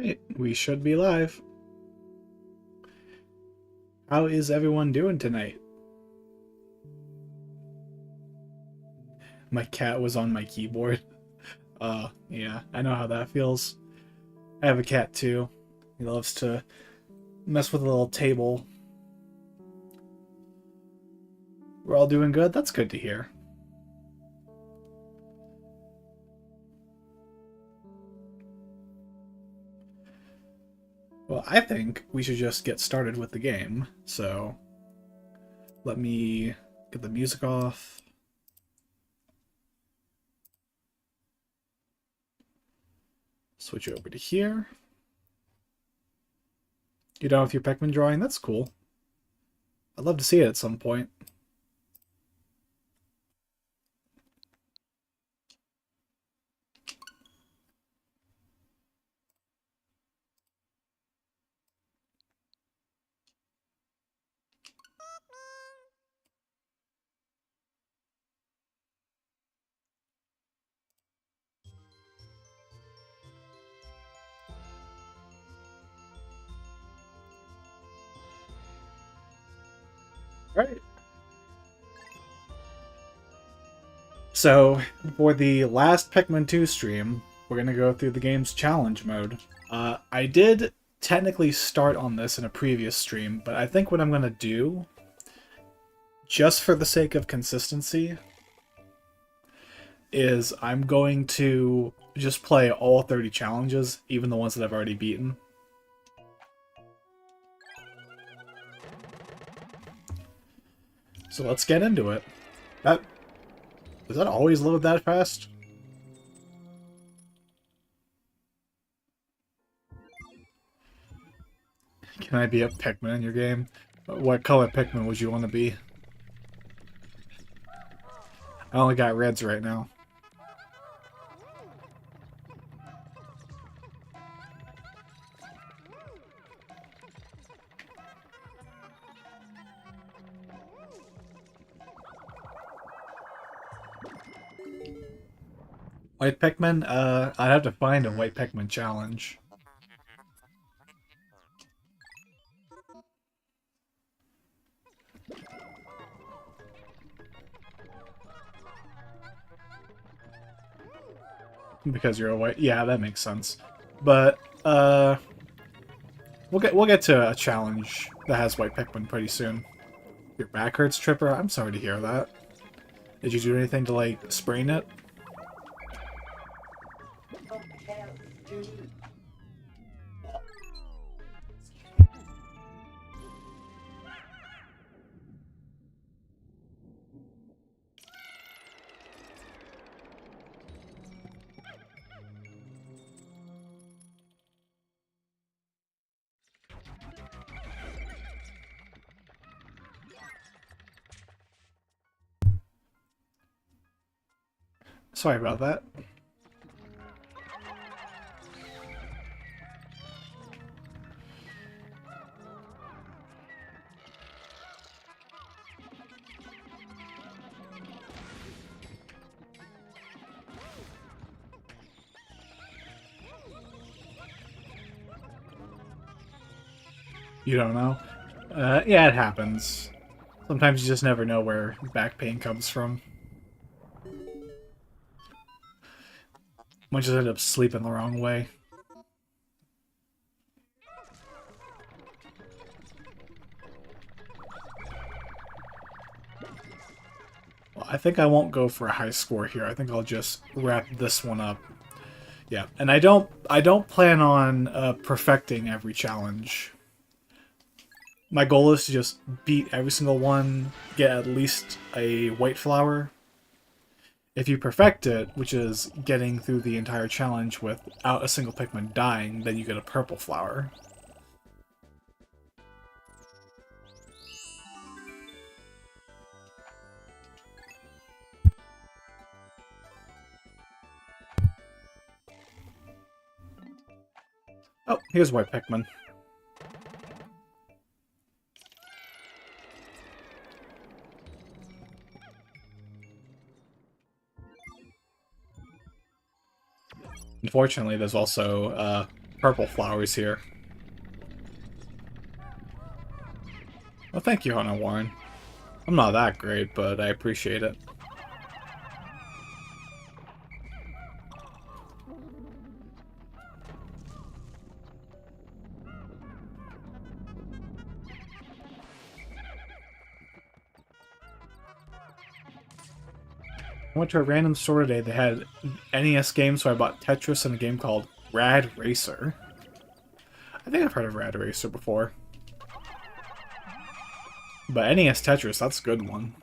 Right, we should be live. How is everyone doing tonight? My cat was on my keyboard. Yeah, I know how that feels. I have a cat too. He loves to mess with a little table. We're all doing good? That's good to hear. Well, I think we should just get started with the game. So, let me get the music off. Switch over to here. You done with your Pikmin drawing? That's cool. I'd love to see it at some point. Right. So, for the last Pikmin 2 stream, we're going to go through the game's challenge mode. I did technically start on this in a previous stream, but I think what I'm going to do, just for the sake of consistency, is I'm going to just play all 30 challenges, even the ones that I've already beaten. So let's get into it. Does that always load that fast? Can I be a Pikmin in your game? What color Pikmin would you want to be? I only got reds right now. White Pikmin? I'd have to find a White Pikmin challenge. Because you're a white. Yeah, that makes sense. But we'll get to a challenge that has White Pikmin pretty soon. Your back hurts, Tripper? I'm sorry to hear that. Did you do anything to like sprain it? Sorry about that. You don't know? Yeah, it happens. Sometimes you just never know where back pain comes from. Might just end up sleeping the wrong way. Well, I think I won't go for a high score here. I think I'll just wrap this one up. Yeah, and I don't plan on perfecting every challenge. My goal is to just beat every single one, get at least a white flower. If you perfect it, which is getting through the entire challenge without a single Pikmin dying, then you get a purple flower. Oh, here's white Pikmin. Unfortunately, there's also purple flowers here. Well, thank you, Hunter Warren. I'm not that great, but I appreciate it. I went to a random store today. They had NES games, so I bought Tetris and a game called Rad Racer. I think I've heard of Rad Racer before. But NES Tetris, that's a good one.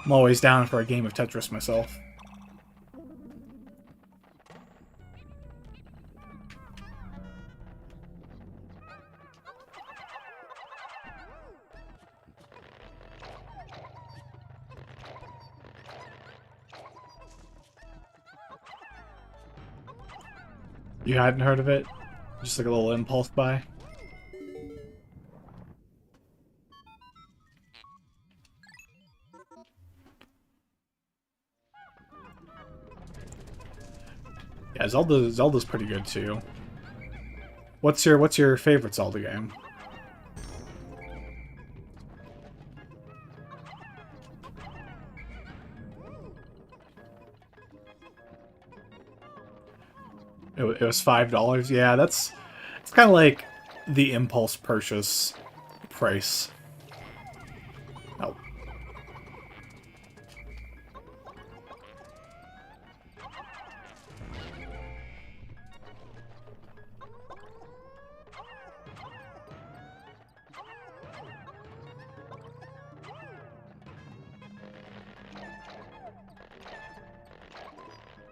I'm always down for a game of Tetris myself. You hadn't heard of it? Just like a little impulse buy? Yeah, Zelda's pretty good too. What's your favorite Zelda game? It was $5. Yeah, it's kind of like the impulse purchase price. Oh.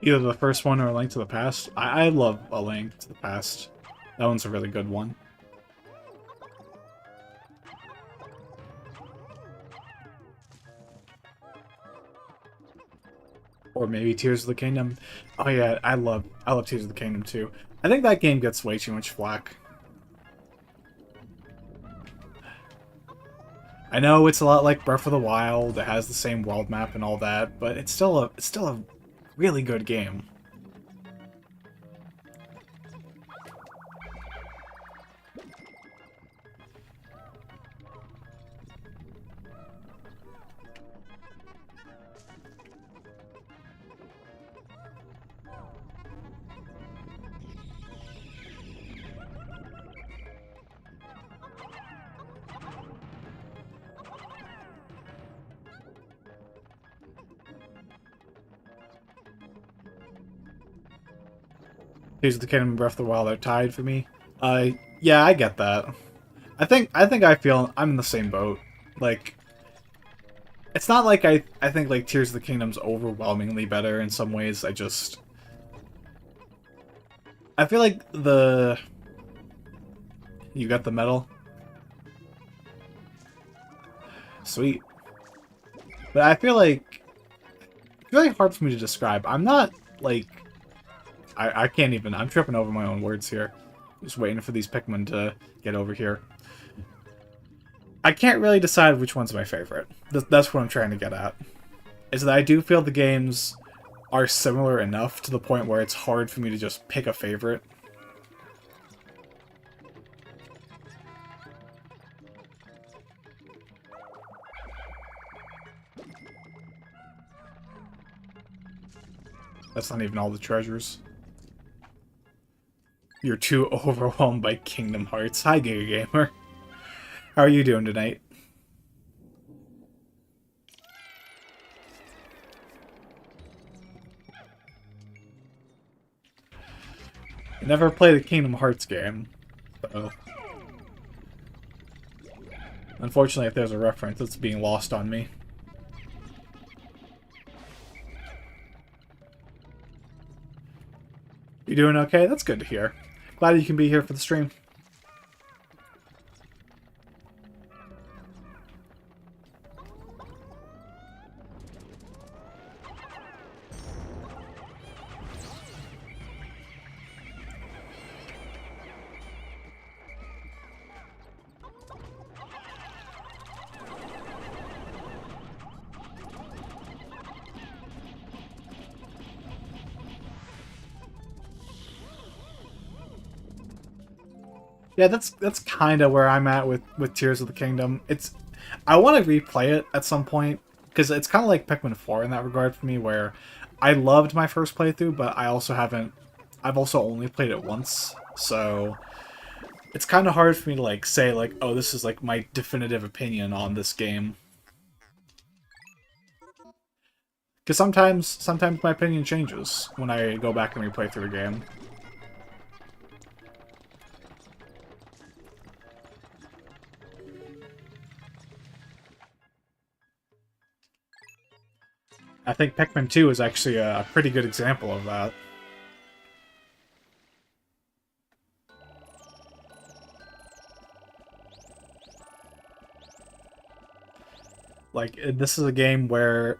Either the first one or A Link to the Past. I love A Link to the Past. That one's a really good one. Or maybe Tears of the Kingdom. Oh yeah, I love Tears of the Kingdom too. I think that game gets way too much flack. I know it's a lot like Breath of the Wild. It has the same world map and all that, but it's still a really good game. Tears of the Kingdom and Breath of the Wild are tied for me. Yeah, I get that. I think I feel I'm in the same boat. Like, it's not like I think like Tears of the Kingdom's overwhelmingly better in some ways. I feel like you got the medal. Sweet. But I feel like it's really hard for me to describe. I'm not like I can't even. I'm tripping over my own words here. Just waiting for these Pikmin to get over here. I can't really decide which one's my favorite. That's what I'm trying to get at. Is that I do feel the games are similar enough to the point where it's hard for me to just pick a favorite. That's not even all the treasures. You're too overwhelmed by Kingdom Hearts. Hi, Giga Gamer. How are you doing tonight? I never played a Kingdom Hearts game, so unfortunately, if there's a reference, it's being lost on me. You doing okay? That's good to hear. Glad you can be here for the stream. Yeah, that's kind of where I'm at with Tears of the Kingdom. I want to replay it at some point because it's kind of like Pikmin 4 in that regard for me, where I loved my first playthrough, but I also haven't. I've also only played it once, so it's kind of hard for me to like say like, oh, this is like my definitive opinion on this game. Because sometimes my opinion changes when I go back and replay through a game. I think Pikmin 2 is actually a pretty good example of that. Like, this is a game where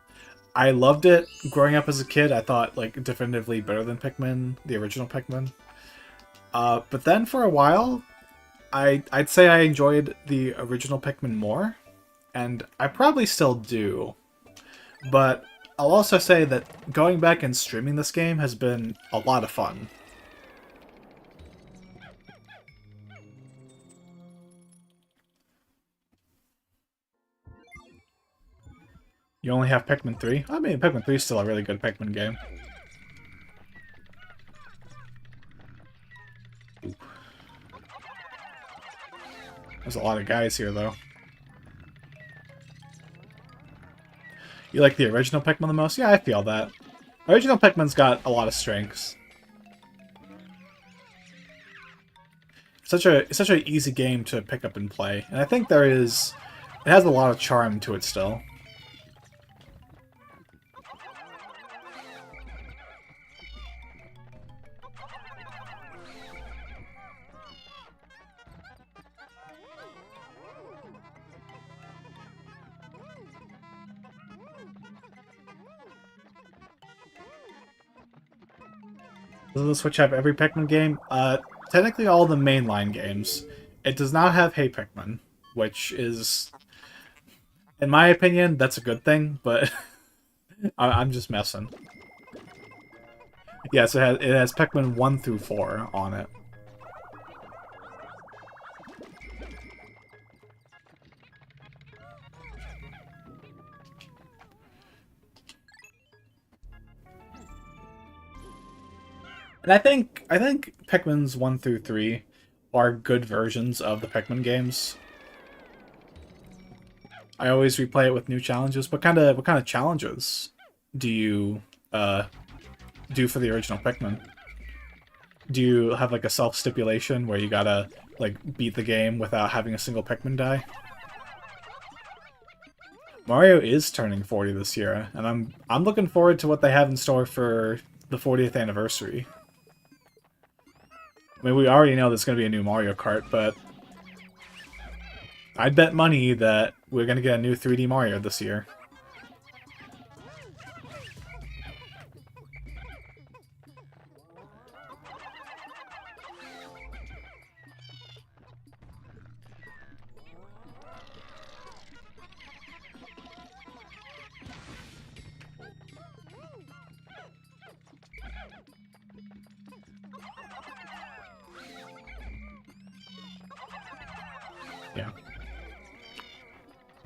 I loved it growing up as a kid. I thought, like, definitively better than Pikmin, the original Pikmin. But then for a while, I'd say I enjoyed the original Pikmin more, and I probably still do. But I'll also say that going back and streaming this game has been a lot of fun. You only have Pikmin 3? I mean, Pikmin 3 is still a really good Pikmin game. There's a lot of guys here, though. You like the original Pikmin the most? Yeah, I feel that. Original Pikmin's got a lot of strengths. It's such an easy game to pick up and play, and I think it has a lot of charm to it still. Does the Switch have every Pikmin game? Technically all the mainline games. It does not have Hey Pikmin, which is, in my opinion, that's a good thing, but I'm just messing. Yeah, so it has Pikmin 1 through 4 on it. And I think Pikmin's 1 through 3 are good versions of the Pikmin games. I always replay it with new challenges. What kind of challenges do you do for the original Pikmin? Do you have like a self-stipulation where you gotta like beat the game without having a single Pikmin die? Mario is turning 40 this year, and I'm looking forward to what they have in store for the 40th anniversary. I mean, we already know there's going to be a new Mario Kart, but I'd bet money that we're going to get a new 3D Mario this year. Yeah.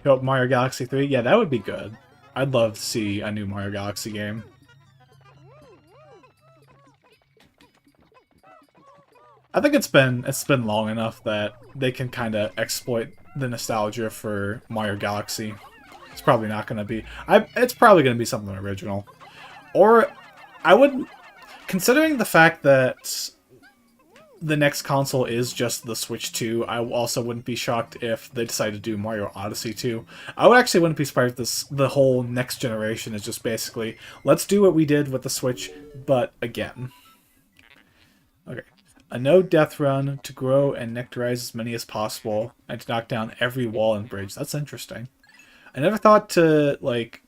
Hope Mario Galaxy 3? Yeah, that would be good. I'd love to see a new Mario Galaxy game. I think it's been long enough that they can kind of exploit the nostalgia for Mario Galaxy. It's probably not going to be... it's probably going to be something original. Or, I wouldn't... Considering the fact that the next console is just the Switch 2, I also wouldn't be shocked if they decide to do Mario Odyssey 2. I actually wouldn't be surprised if the whole next generation is just basically, let's do what we did with the Switch, but again. Okay. A no-death run to grow and nectarize as many as possible, and to knock down every wall and bridge. That's interesting. I never thought to, like,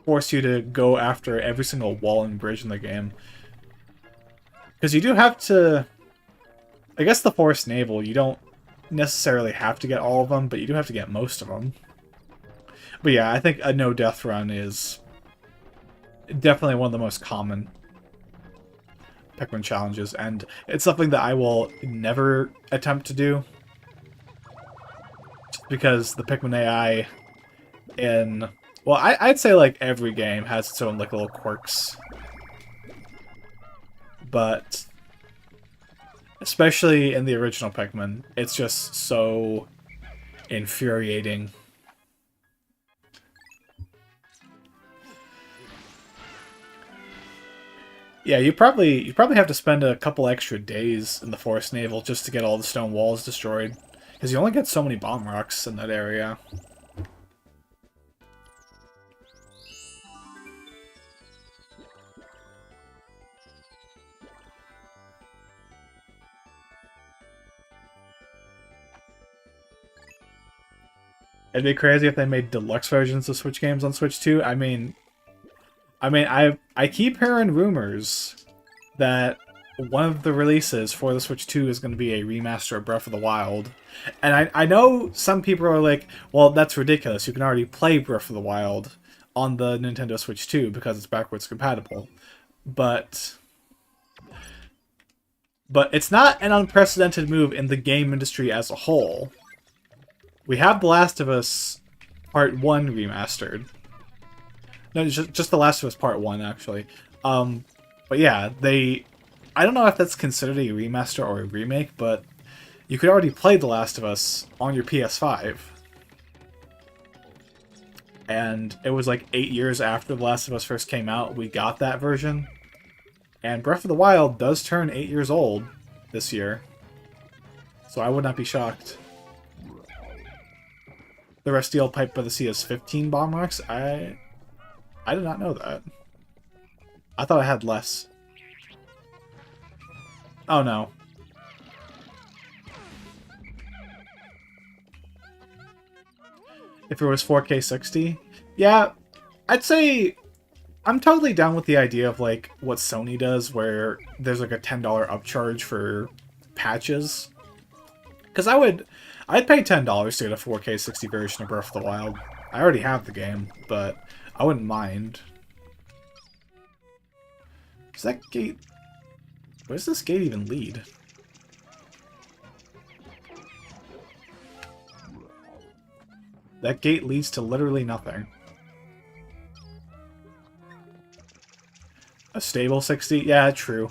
force you to go after every single wall and bridge in the game. Because you do have to... I guess the Forest Naval, you don't necessarily have to get all of them, but you do have to get most of them. But yeah, I think a no-death run is definitely one of the most common. Pikmin challenges, and it's something that I will never attempt to do, because the Pikmin AI in, well, I'd say like every game has its own like little quirks, but especially in the original Pikmin, it's just so infuriating. Yeah, you probably have to spend a couple extra days in the Forest Navel just to get all the stone walls destroyed, because you only get so many bomb rocks in that area. It'd be crazy if they made deluxe versions of Switch games on Switch 2. I keep hearing rumors that one of the releases for the Switch 2 is going to be a remaster of Breath of the Wild. And I know some people are like, well, that's ridiculous. You can already play Breath of the Wild on the Nintendo Switch 2 because it's backwards compatible. But it's not an unprecedented move in the game industry as a whole. We have The Last of Us Part 1 remastered. No, just The Last of Us Part 1, actually. But yeah, I don't know if that's considered a remaster or a remake, but you could already play The Last of Us on your PS5. And it was like 8 years after The Last of Us first came out, we got that version. And Breath of the Wild does turn 8 years old this year. So I would not be shocked. The Restial Pipe by the Sea has 15 bomb rocks? I did not know that. I thought I had less. Oh no. If it was 4K 60? Yeah, I'd say I'm totally down with the idea of like what Sony does where there's like a $10 upcharge for patches. Because I'd pay $10 to get a 4K 60 version of Breath of the Wild. I already have the game, but I wouldn't mind. Does that gate... Where does this gate even lead? That gate leads to literally nothing. A stable 60? Yeah, true.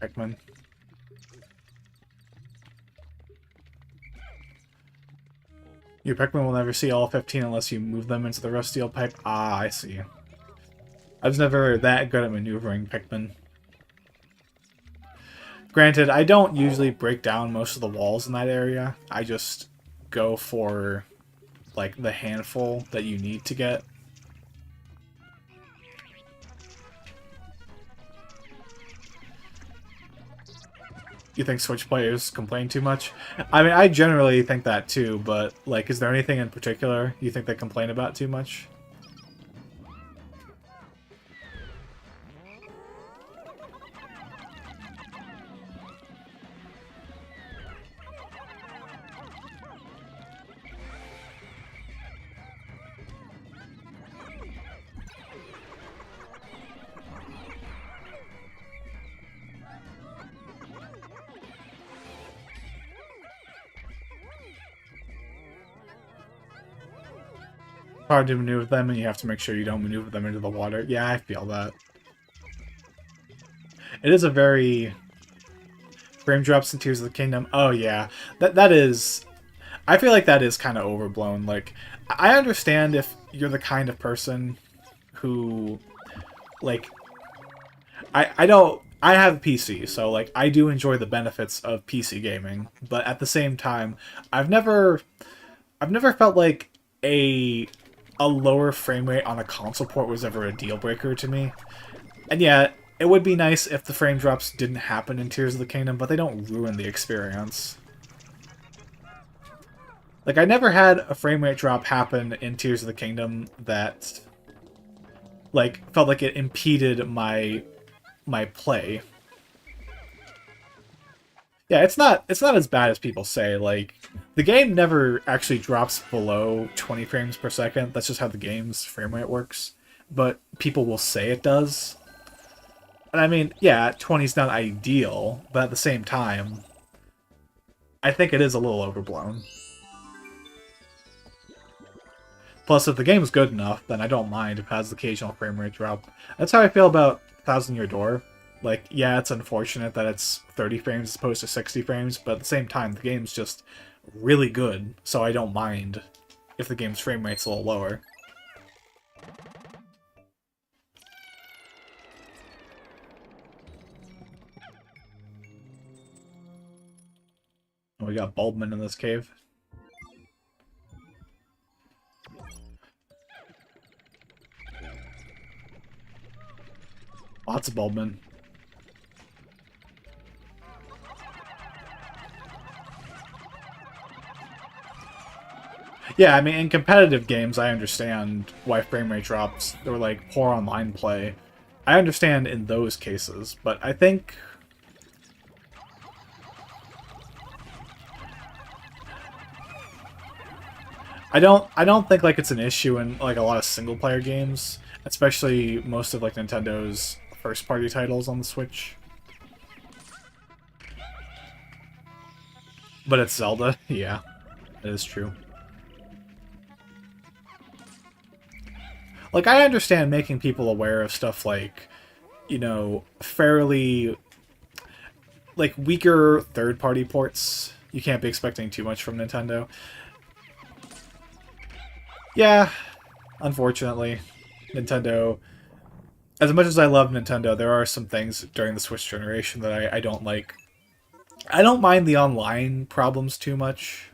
Pikmin. Your Pikmin will never see all 15 unless you move them into the Restial Pipe. Ah, I see. I was never that good at maneuvering Pikmin. Granted, I don't usually break down most of the walls in that area. I just go for, like, the handful that you need to get. You think Switch players complain too much? I mean, I generally think that too, but, like, is there anything in particular you think they complain about too much? Hard to maneuver them, and you have to make sure you don't maneuver them into the water. Yeah, I feel that. It is a very... Frame drops in Tears of the Kingdom. Oh, yeah. That is... I feel like that is kind of overblown. Like, I understand if you're the kind of person who... Like... I don't... I have a PC, so, like, I do enjoy the benefits of PC gaming. But at the same time, I've never felt like a lower frame rate on a console port was ever a deal breaker to me. And yeah, it would be nice if the frame drops didn't happen in Tears of the Kingdom, but they don't ruin the experience. Like, I never had a frame rate drop happen in Tears of the Kingdom that, like, felt like it impeded my play. Yeah, it's not as bad as people say. Like, the game never actually drops below 20 frames per second. That's just how the game's frame rate works. But people will say it does. And I mean, yeah, 20 is not ideal, but at the same time, I think it is a little overblown. Plus, if the game's good enough, then I don't mind if it has the occasional frame rate drop. That's how I feel about Thousand Year Door. Like, yeah, it's unfortunate that it's 30 frames as opposed to 60 frames, but at the same time, the game's just really good, so I don't mind if the game's frame rate's a little lower. We got Bulbman in this cave. Lots of Bulbman. Yeah, I mean, in competitive games, I understand why frame rate drops, or like poor online play. I understand in those cases, but I think I don't think like it's an issue in like a lot of single player games, especially most of like Nintendo's first party titles on the Switch. But it's Zelda, yeah, it is true. Like, I understand making people aware of stuff like, fairly, like, weaker third-party ports. You can't be expecting too much from Nintendo. Yeah, unfortunately, Nintendo... As much as I love Nintendo, there are some things during the Switch generation that I don't like. I don't mind the online problems too much.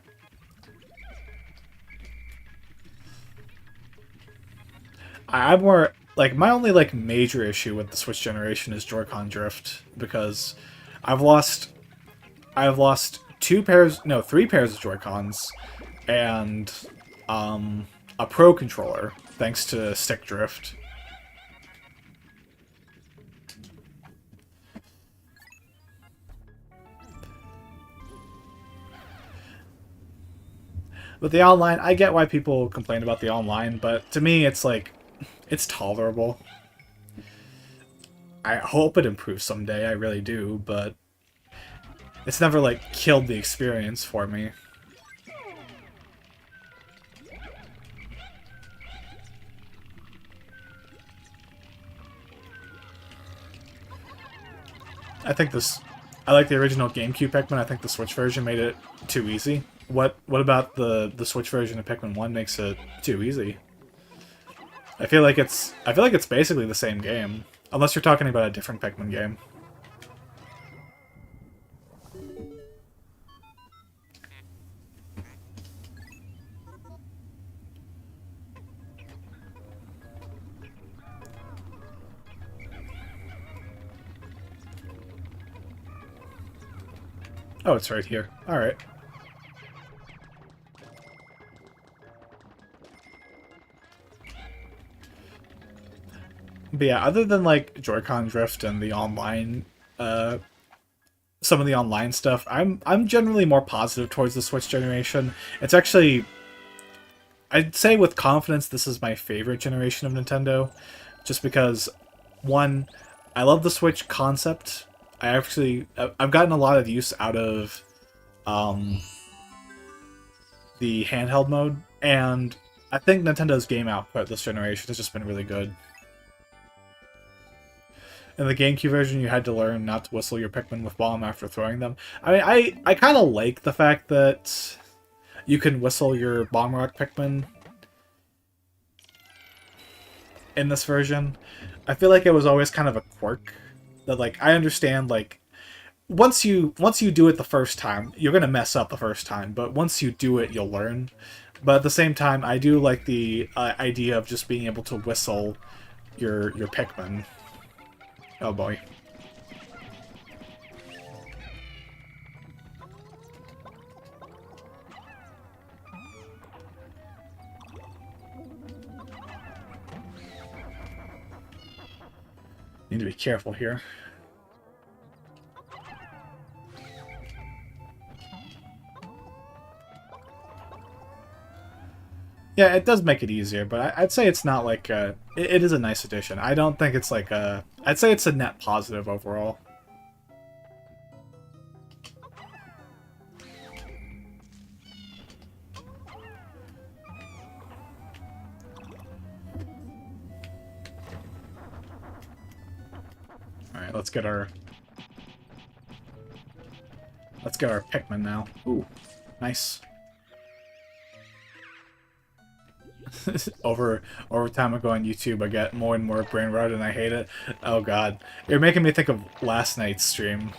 I'm more like my only like major issue with the Switch generation is Joy-Con drift because I've lost I've lost three pairs of Joy-Cons and a Pro controller thanks to stick drift. With the online, I get why people complain about the online, but to me it's like it's tolerable. I hope it improves someday, I really do, but it's never, like, killed the experience for me. I think this... I like the original GameCube Pikmin. I think the Switch version made it too easy. What about the Switch version of Pikmin 1 makes it too easy? I feel like it's basically the same game. Unless you're talking about a different Pikmin game. Oh, it's right here. Alright. But yeah, other than like Joy-Con drift and the online some of the online stuff, I'm generally more positive towards the Switch generation. It's actually I'd say with confidence this is my favorite generation of Nintendo, just because one, I love the Switch concept. I've gotten a lot of use out of um, the handheld mode, and I think Nintendo's game output this generation has just been really good. In the GameCube version, you had to learn not to whistle your Pikmin with bomb after throwing them. I mean, I kind of like the fact that you can whistle your Bomb Rock Pikmin in this version. I feel like it was always kind of a quirk that, like, I understand, like, once you do it the first time, you're gonna mess up the first time, but once you do it, you'll learn. But at the same time, I do like the idea of just being able to whistle your Pikmin. Oh boy. Need to be careful here. Yeah, it does make it easier, but I'd say it's not like it is a nice addition. I don't think it's like a. I'd say it's a net positive overall. All right, let's get our Pikmin now. Ooh, nice. over time I go on YouTube, I get more and more brain rot, and I hate it. Oh god, you're making me think of last night's stream,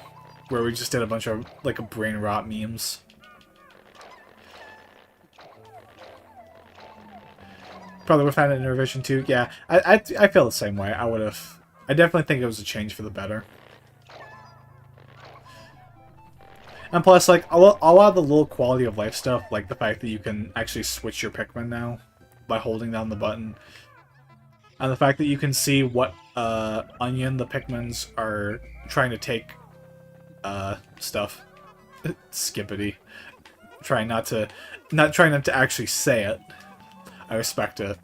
where we just did a bunch of like brain rot memes. Probably would find it in revision too. Yeah, I feel the same way. I definitely think it was a change for the better. And plus, like, a lot of the little quality of life stuff, like the fact that you can actually switch your Pikmin now by holding down the button, and the fact that you can see what onion the Pikmins are trying to take stuff. Skippity. Trying not to actually say it. I respect it.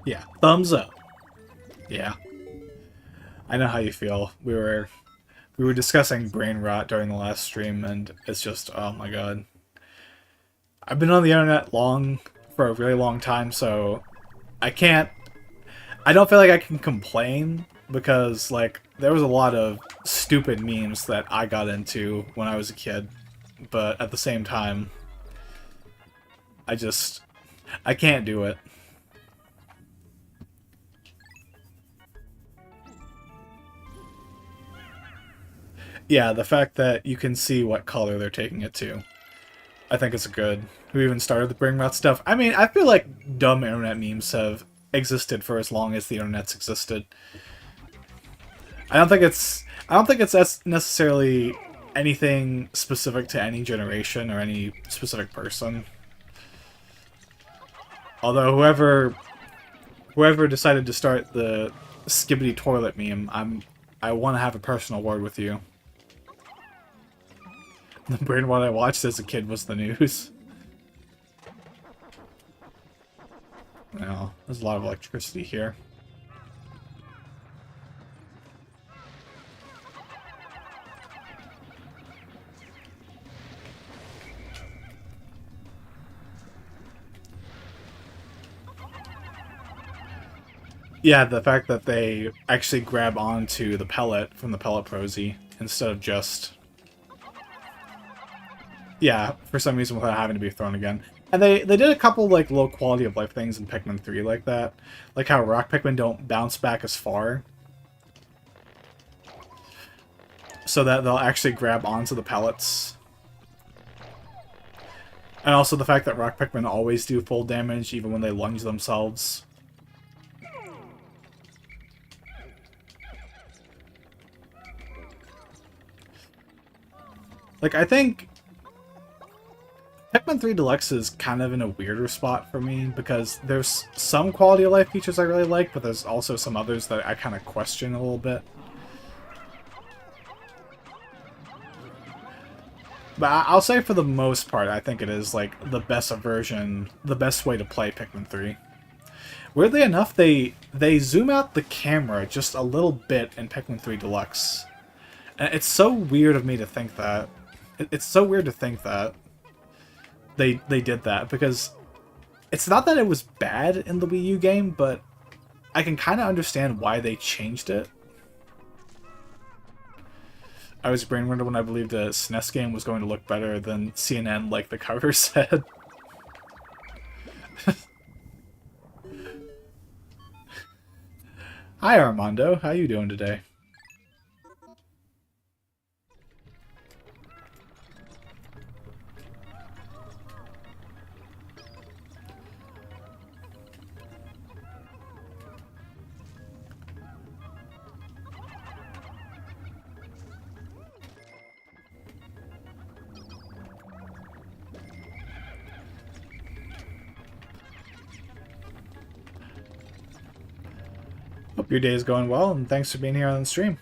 Yeah, thumbs up. Yeah. I know how you feel. We were discussing brain rot during the last stream, and it's just, oh my god. I've been on the internet for a really long time, so I don't feel like I can complain, because, like, there was a lot of stupid memes that I got into when I was a kid, but at the same time, I can't do it. Yeah, the fact that you can see what color they're taking it to, I think it's good. Who even started the brain rot stuff? I mean, I feel like dumb internet memes have existed for as long as the internet's existed. I don't think it's necessarily anything specific to any generation or any specific person. Although whoever decided to start the skibbity toilet meme, I want to have a personal word with you. The brain what I watched as a kid was the news. Well, there's a lot of electricity here. Yeah, the fact that they actually grab onto the pellet from the pellet prosy instead of just... Yeah, for some reason without having to be thrown again. And they did a couple, like, low quality of life things in Pikmin 3 like that. Like how rock Pikmin don't bounce back as far. So that they'll actually grab onto the pellets. And also the fact that rock Pikmin always do full damage even when they lunge themselves. Like, I think Pikmin 3 Deluxe is kind of in a weirder spot for me, because there's some quality of life features I really like, but there's also some others that I kind of question a little bit. But I'll say for the most part, I think it is, like, the best version, the best way to play Pikmin 3. Weirdly enough, they zoom out the camera just a little bit in Pikmin 3 Deluxe. And it's so weird of me to think that. It's so weird to think that they did that, because it's not that it was bad in the Wii U game, but I can kind of understand why they changed it. I was brainwarded when I believed a SNES game was going to look better than CNN, like the cover said. Hi Armando, how you doing today? Hope your day is going well, and thanks for being here on the stream.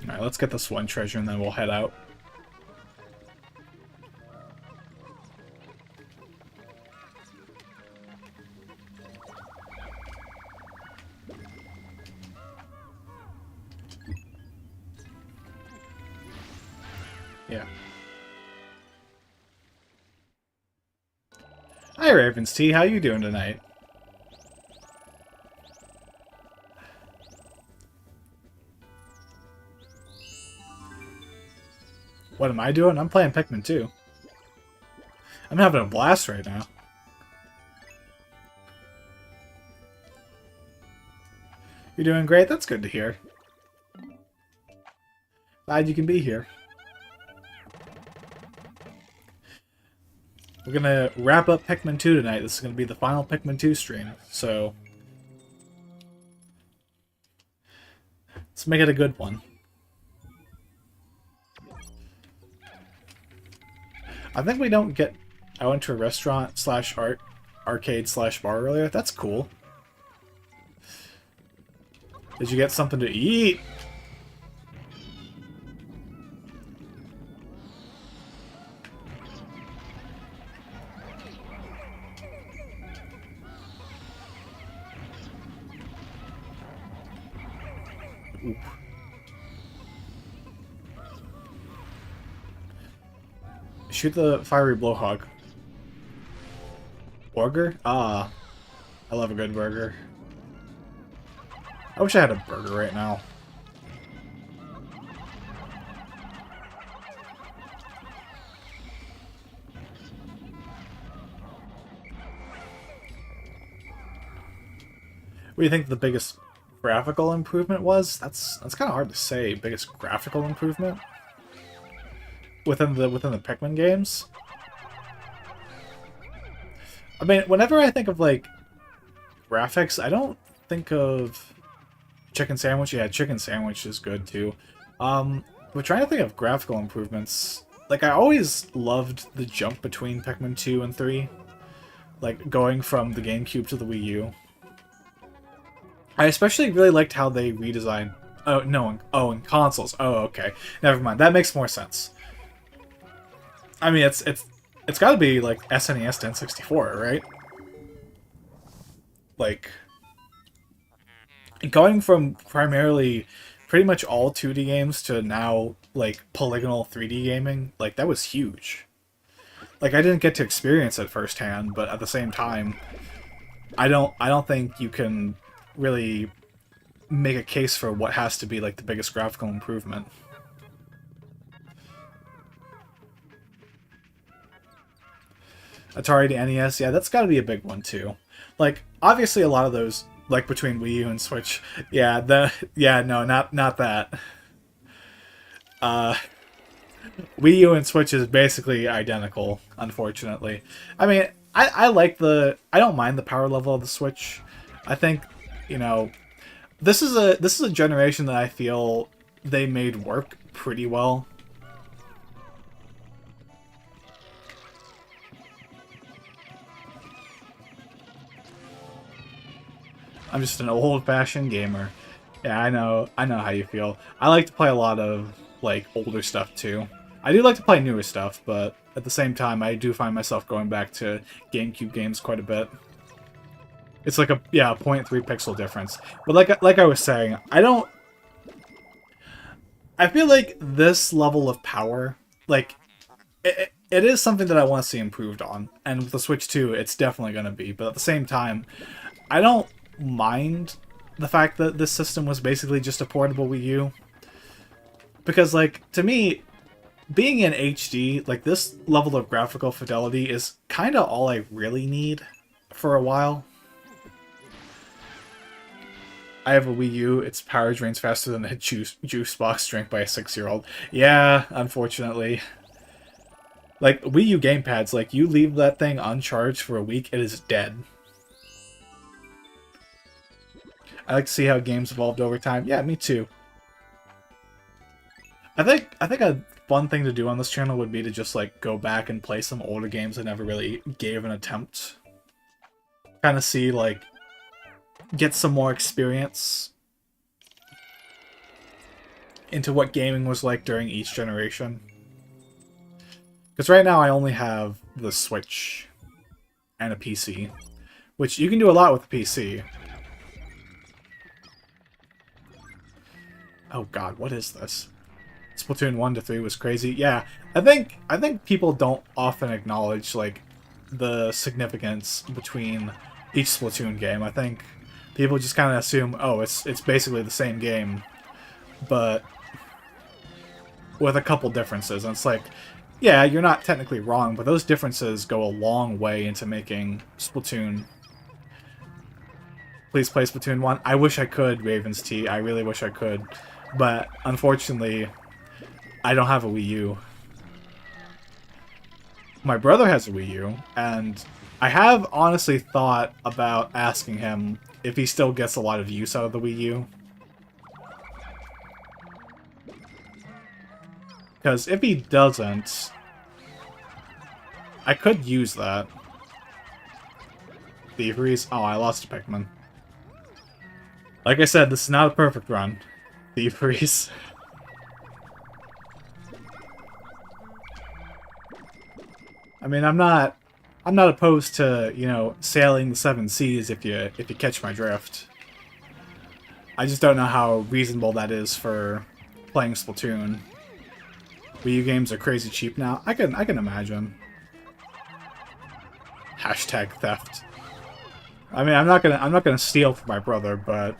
Alright, let's get this one treasure and then we'll head out. Yeah. Hi, Ravens T. How you doing tonight? What am I doing? I'm playing Pikmin 2. I'm having a blast right now. You're doing great? That's good to hear. Glad you can be here. We're gonna wrap up Pikmin 2 tonight. This is gonna be the final Pikmin 2 stream, so let's make it a good one. I think we don't get... I went to a restaurant slash arcade slash bar earlier. That's cool. Did you get something to eat? Oop. Shoot the fiery blowhog. Burger? Ah. I love a good burger. I wish I had a burger right now. What do you think the biggest graphical improvement was? That's kind of hard to say. Biggest graphical improvement within the Pikmin games. I mean, whenever I think of like graphics, I don't think of Chicken Sandwich. Yeah, Chicken Sandwich is good too. We're trying to think of graphical improvements. Like, I always loved the jump between Pikmin 2 and 3. Like, going from the GameCube to the Wii U. I especially really liked how they redesigned... Oh, no. In consoles. Oh, okay. Never mind. That makes more sense. I mean, it's got to be, like, SNES to N64, right? Like... Going from primarily pretty much all 2D games to now, like, polygonal 3D gaming, like, that was huge. Like, I didn't get to experience it firsthand, but at the same time, I don't think you can really make a case for what has to be, like, the biggest graphical improvement. Atari to NES, yeah, that's gotta be a big one, too. Like, obviously a lot of those... Like between Wii U and Switch. Yeah, no, not that. Wii U and Switch is basically identical, unfortunately. I mean, I like I don't mind the power level of the Switch. I think, you know, this is a generation that I feel they made work pretty well. I'm just an old-fashioned gamer. Yeah, I know how you feel. I like to play a lot of, like, older stuff, too. I do like to play newer stuff, but at the same time, I do find myself going back to GameCube games quite a bit. It's like a 0.3 pixel difference. But like I was saying, I feel like this level of power, like, it is something that I want to see improved on. And with the Switch 2, it's definitely going to be. But at the same time, I don't mind the fact that this system was basically just a portable Wii U. Because, like, to me, being in HD, like, this level of graphical fidelity is kind of all I really need for a while. I have a Wii U, its power drains faster than a juice box drank by a 6-year-old. Yeah, unfortunately. Like, Wii U gamepads, like, you leave that thing uncharged for a week, it is dead. I like to see how games evolved over time. Yeah, me too. I think I'd fun thing to do on this channel would be to just like go back and play some older games I never really gave an attempt. Kind of see like get some more experience into what gaming was like during each generation. Because right now I only have the Switch and a PC, which you can do a lot with a PC. Oh god, what is this? Splatoon 1 to 3 was crazy. Yeah, I think people don't often acknowledge like the significance between each Splatoon game. I think people just kind of assume, oh, it's basically the same game, but with a couple differences. And it's like, yeah, you're not technically wrong, but those differences go a long way into making Splatoon. Please play Splatoon 1. I wish I could, Ravens T. I really wish I could. But unfortunately, I don't have a Wii U. My brother has a Wii U, and I have honestly thought about asking him if he still gets a lot of use out of the Wii U. Because if he doesn't, I could use that. Thieveries? Oh, I lost a Pikmin. Like I said, this is not a perfect run. Thieveries. I mean, I'm not opposed to, you know, sailing the seven seas if you catch my drift. I just don't know how reasonable that is for playing Splatoon. Wii U games are crazy cheap now. I can imagine. Hashtag theft. I mean, I'm not gonna steal from my brother, but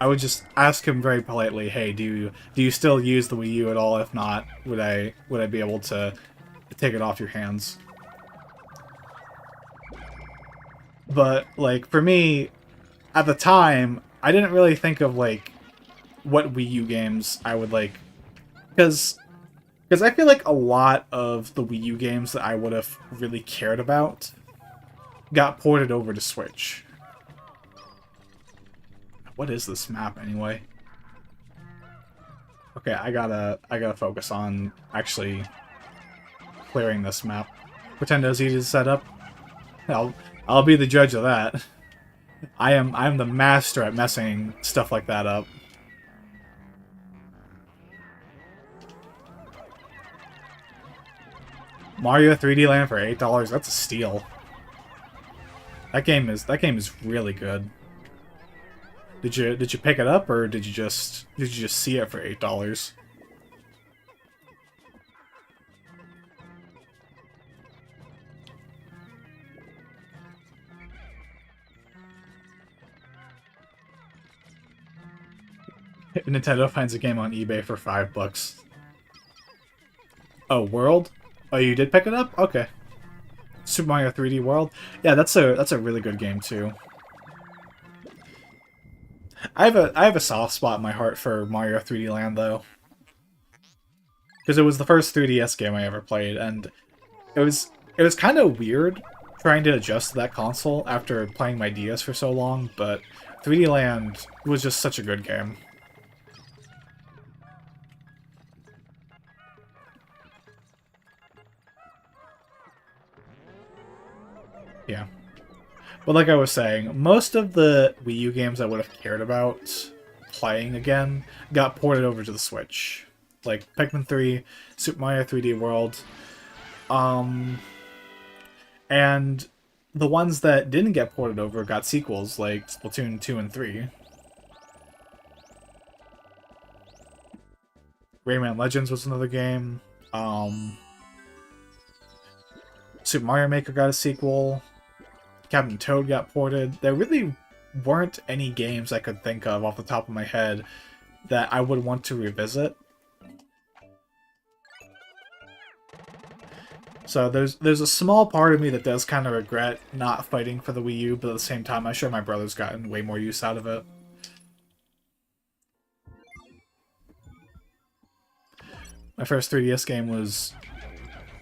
I would just ask him very politely, hey, do you still use the Wii U at all? If not, would I be able to take it off your hands? But like for me, at the time, I didn't really think of like what Wii U games I would like, because I feel like a lot of the Wii U games that I would have really cared about got ported over to Switch. What is this map anyway? Okay, I gotta focus on actually clearing this map. Pretend it was easy to set up. I'll be the judge of that. I'm the master at messing stuff like that up. Mario 3D Land for $8, that's a steal. That game is really good. Did you pick it up, or did you just see it for $8? Nintendo finds a game on eBay for $5. Oh, World? Oh, you did pick it up? Okay. Super Mario 3D World? Yeah, that's a really good game too. I have a soft spot in my heart for Mario 3D Land though. Because it was the first 3DS game I ever played, and it was kind of weird trying to adjust to that console after playing my DS for so long, but 3D Land was just such a good game. Yeah. But like I was saying, most of the Wii U games I would have cared about playing again got ported over to the Switch. Like Pikmin 3, Super Mario 3D World, and the ones that didn't get ported over got sequels, like Splatoon 2 and 3. Rayman Legends was another game. Super Mario Maker got a sequel. Captain Toad got ported. There really weren't any games I could think of off the top of my head that I would want to revisit. So there's a small part of me that does kind of regret not fighting for the Wii U, but at the same time, I'm sure my brother's gotten way more use out of it. My first 3DS game was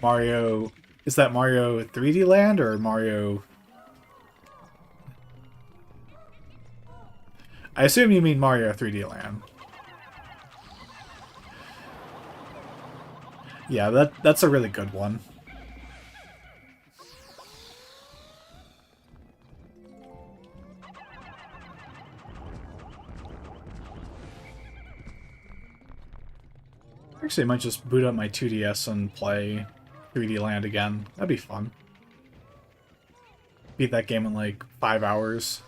Mario... Is that Mario 3D Land or Mario... I assume you mean Mario 3D Land. Yeah, that's a really good one. Actually, I might just boot up my 2DS and play 3D Land again. That'd be fun. Beat that game in like 5 hours.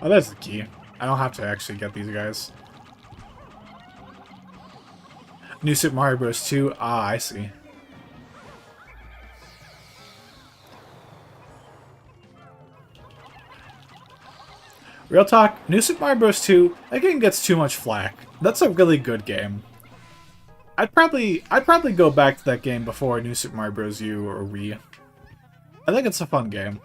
Oh, that's the key. I don't have to actually get these guys. New Super Mario Bros. 2. Ah, I see. Real talk, New Super Mario Bros. 2, that game gets too much flack. That's a really good game. I'd probably go back to that game before New Super Mario Bros. U or Wii. I think it's a fun game.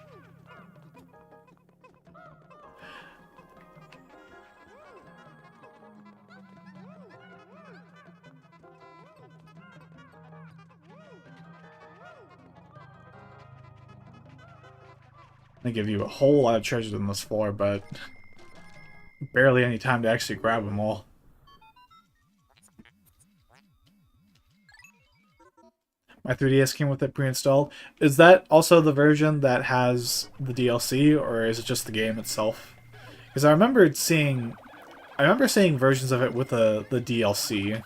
They give you a whole lot of treasures on this floor, but barely any time to actually grab them all. My 3DS came with it pre-installed. Is that also the version that has the DLC, or is it just the game itself? Because I remember seeing versions of it with the DLC.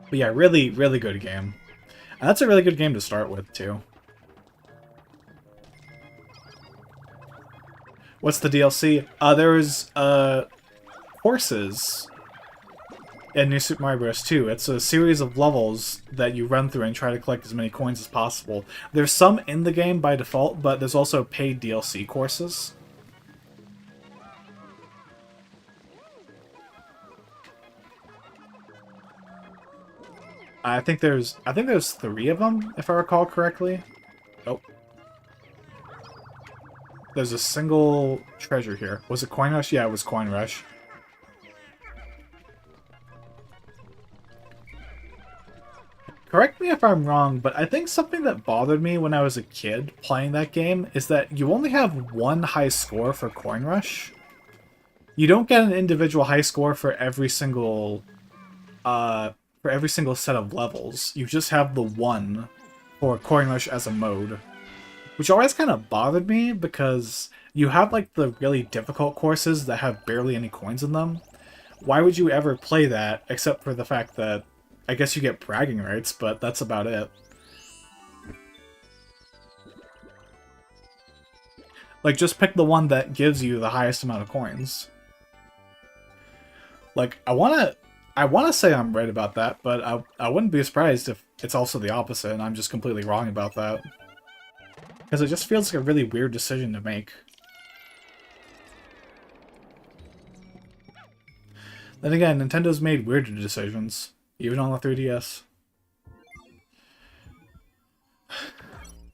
But yeah, really, really good game. And that's a really good game to start with, too. What's the DLC? There's, horses in New Super Mario Bros. 2. It's a series of levels that you run through and try to collect as many coins as possible. There's some in the game by default, but there's also paid DLC courses. I think there's 3 of them, if I recall correctly. Oh. There's a single treasure here. Was it Coin Rush? Yeah, it was Coin Rush. Correct me if I'm wrong, but I think something that bothered me when I was a kid playing that game is that you only have one high score for Coin Rush. You don't get an individual high score for every single set of levels. You just have the one for Coin Rush as a mode. Which always kind of bothered me, because you have like the really difficult courses that have barely any coins in them. Why would you ever play that, except for the fact that I guess you get bragging rights, but that's about it. Like, just pick the one that gives you the highest amount of coins. Like, I wanna say I'm right about that, but I wouldn't be surprised if it's also the opposite and I'm just completely wrong about that. Because it just feels like a really weird decision to make. Then again, Nintendo's made weirder decisions, even on the 3DS.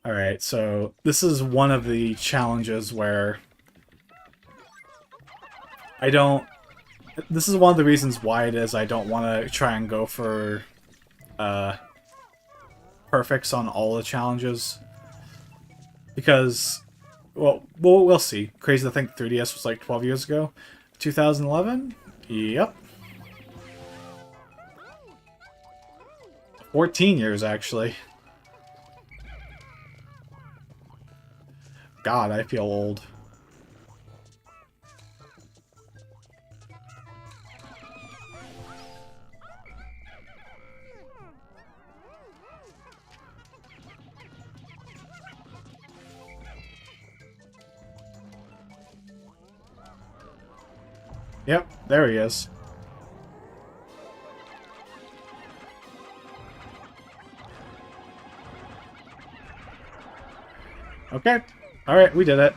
Alright, so this is one of the challenges where I don't... This is one of the reasons why it is I don't want to try and go for perfects on all the challenges. Because, well, we'll see. Crazy to think 3DS was like 12 years ago. 2011? Yep. 14 years, actually. God, I feel old. Yep, there he is. Okay. Alright, we did it.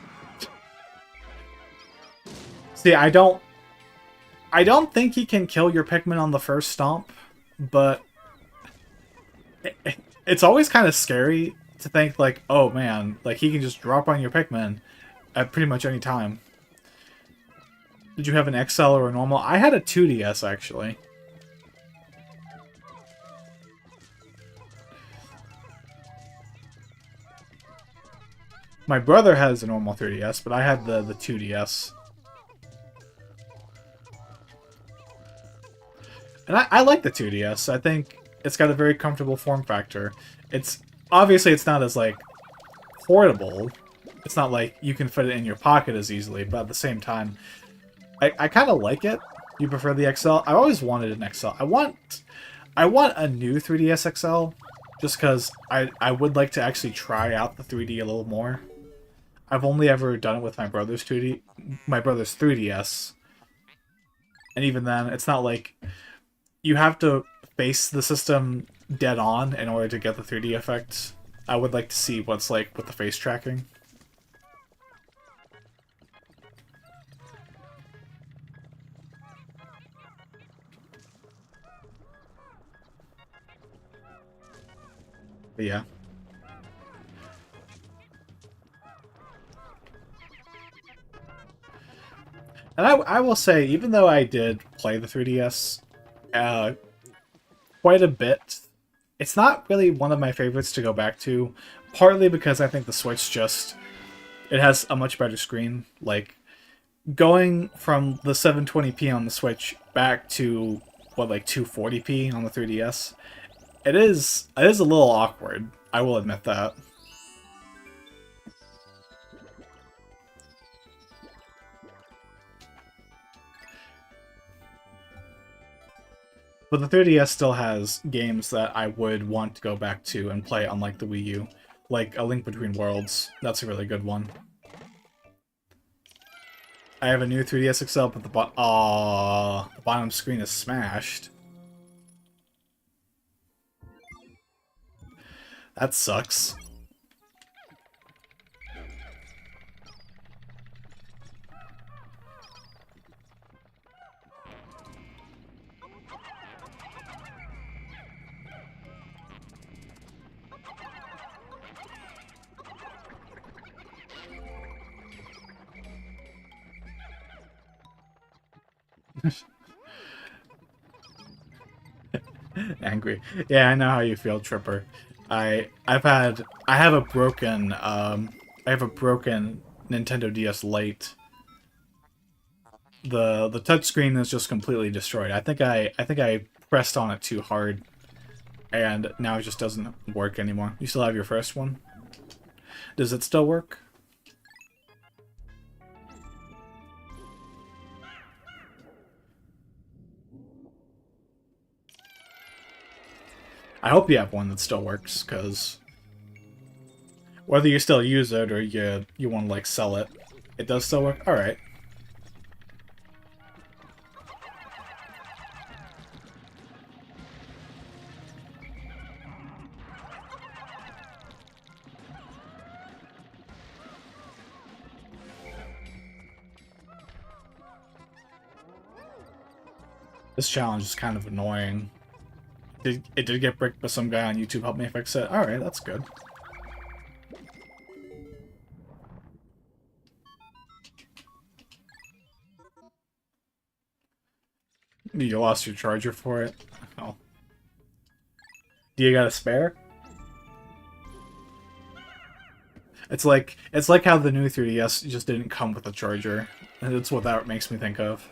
See, I don't think he can kill your Pikmin on the first stomp, but it's always kind of scary to think, like, oh man, like he can just drop on your Pikmin at pretty much any time. Did you have an XL or a normal? I had a 2DS, actually. My brother has a normal 3DS, but I had the 2DS. And I like the 2DS. I think it's got a very comfortable form factor. It's obviously it's not as like portable. It's not like you can fit it in your pocket as easily, but at the same time, I kind of like it. You prefer the XL? I always wanted an XL. I want a new 3DS XL, just because I would like to actually try out the 3D a little more. I've only ever done it with my brother's 3DS, and even then, it's not like you have to face the system dead on in order to get the 3D effect. I would like to see what's like with the face tracking. But yeah. And I will say, even though I did play the 3DS quite a bit, it's not really one of my favorites to go back to, partly because I think the Switch just, it has a much better screen. Like, going from the 720p on the Switch back to, what, like 240p on the 3DS, it is a little awkward. I will admit that. But the 3DS still has games that I would want to go back to and play, unlike the Wii U. Like A Link Between Worlds. That's a really good one. I have a new 3DS XL, but the bottom screen is smashed. That sucks. Angry. Yeah, I know how you feel, Tripper. I have a broken Nintendo DS Lite. The touchscreen is just completely destroyed. I think I pressed on it too hard, and now it just doesn't work anymore. You still have your first one? Does it still work? I hope you have one that still works, because whether you still use it or you want to like sell it, it does still work. All right. This challenge is kind of annoying. It did get bricked, but some guy on YouTube helped me fix it. All right, that's good. You lost your charger for it? Oh. Do you got a spare? It's like how the new 3DS just didn't come with a charger. And that's what that makes me think of.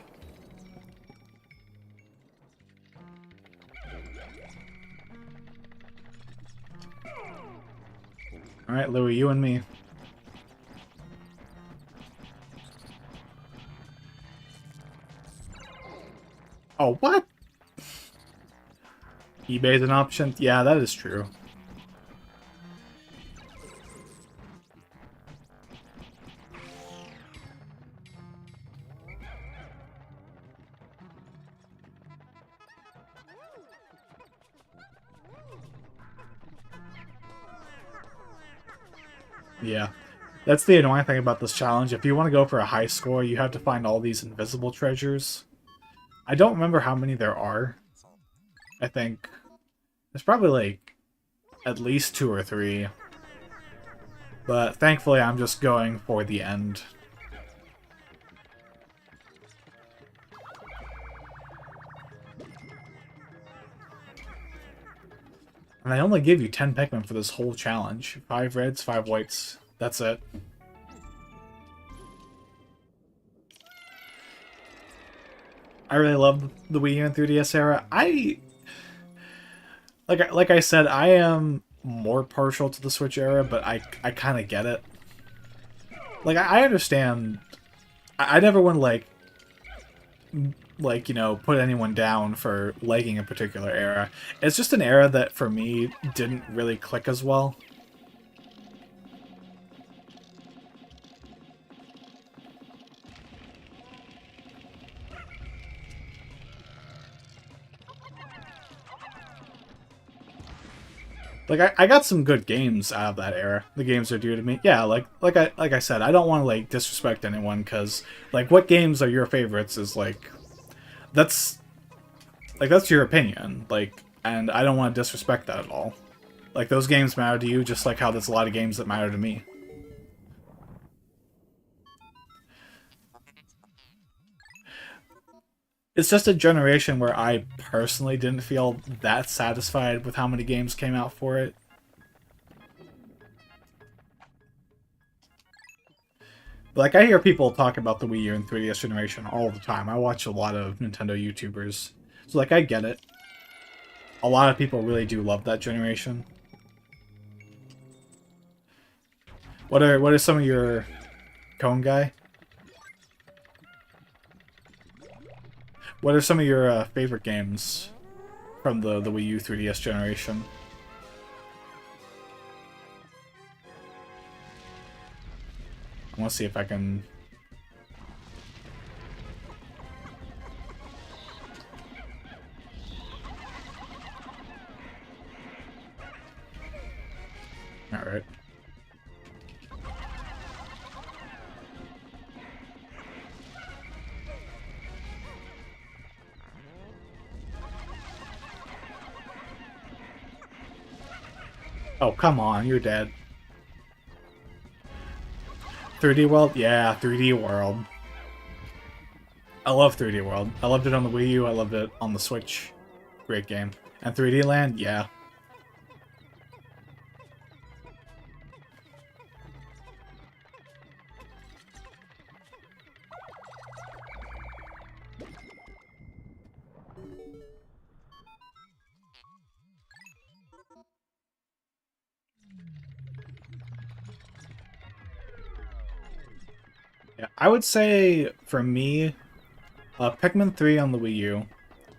Alright, Louie, you and me. Oh, what? eBay's an option? Yeah, that is true. Yeah. That's the annoying thing about this challenge. If you want to go for a high score, you have to find all these invisible treasures. I don't remember how many there are. I think there's probably like at least 2 or 3. But thankfully I'm just going for the end. And they only give you 10 Pikmin for this whole challenge. 5 reds, 5 whites. That's it. I really love the Wii U and 3DS era. Like I said, I am more partial to the Switch era, but I kind of get it. Like I understand. I never want to like you know put anyone down for liking a particular era. It's just an era that for me didn't really click as well. Like I got some good games out of that era. The games are dear to me. Yeah, like I said, I don't want to like disrespect anyone because like what games are your favorites is that's that's your opinion. Like, and I don't want to disrespect that at all. Like those games matter to you, just like how there's a lot of games that matter to me. It's just a generation where I personally didn't feel that satisfied with how many games came out for it. Like, I hear people talk about the Wii U and 3DS generation all the time. I watch a lot of Nintendo YouTubers. So, like, I get it. A lot of people really do love that generation. What are some of your... Cone guy? What are some of your favorite games from the Wii U 3DS generation? I want to see if I can... Alright. Oh, come on, you're dead. 3D World? Yeah, 3D World. I love 3D World. I loved it on the Wii U, I loved it on the Switch. Great game. And 3D Land? Yeah. Yeah, I would say, for me, Pikmin 3 on the Wii U,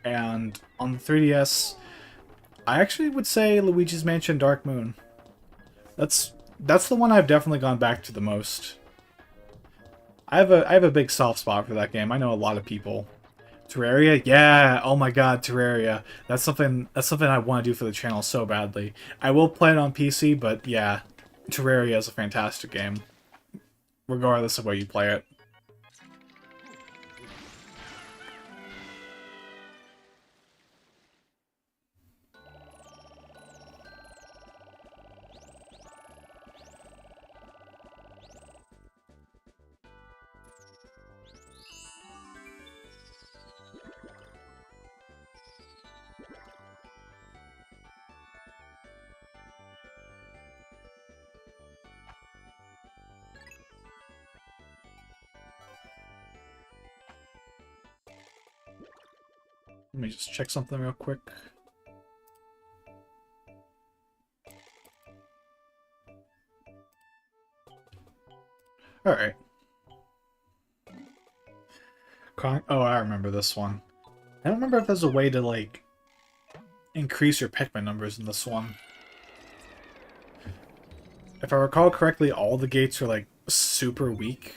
and on the 3DS, I actually would say Luigi's Mansion Dark Moon. That's the one I've definitely gone back to the most. I have a big soft spot for that game. I know a lot of people. Terraria? Yeah. Oh my god, Terraria. That's something I want to do for the channel so badly. I will play it on PC, but yeah, Terraria is a fantastic game, regardless of where you play it. Let me just check something real quick. Alright. Oh, I remember this one. I don't remember if there's a way to, like, increase your Pikmin numbers in this one. If I recall correctly, all the gates are, like, super weak.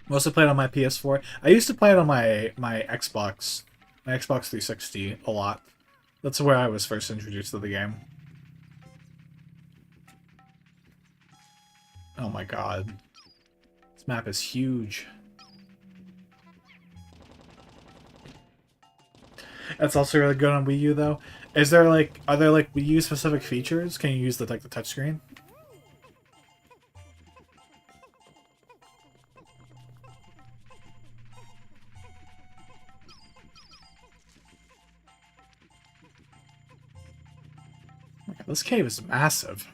Mostly played on my PS4. I used to play it on my Xbox 360 a lot. That's where I was first introduced to the game. Oh my god. This map is huge. That's also really good on Wii U though. Are there like Wii U specific features? Can you use the touchscreen? This cave is massive.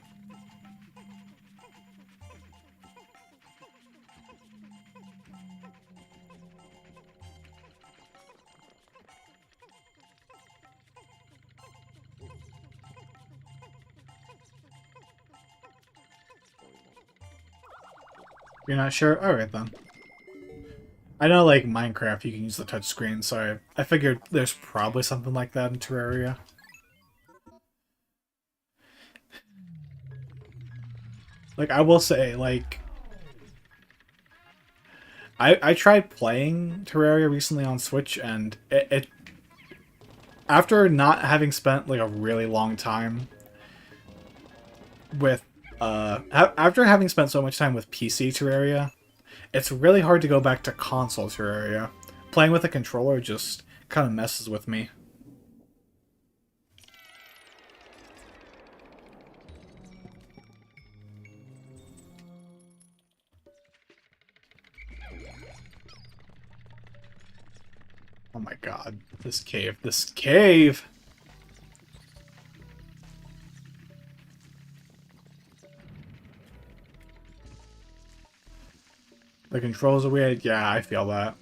You're not sure? Alright then. I know, like, Minecraft, you can use the touchscreen, so I figured there's probably something like that in Terraria. Like, I will say, like... I tried playing Terraria recently on Switch, and it after not having spent, like, a really long time with... after having spent so much time with PC Terraria, it's really hard to go back to console Terraria. Playing with a controller just kind of messes with me. Oh my god, this cave, this cave! The controls are weird. Yeah, I feel that.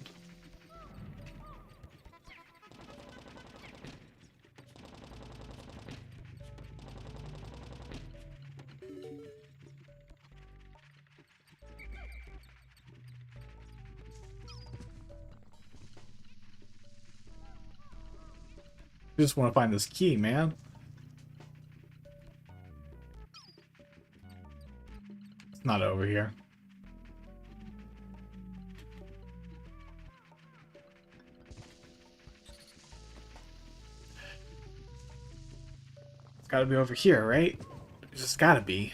I just want to find this key, man. It's not over here. It's gotta be over here, right? It's just gotta be.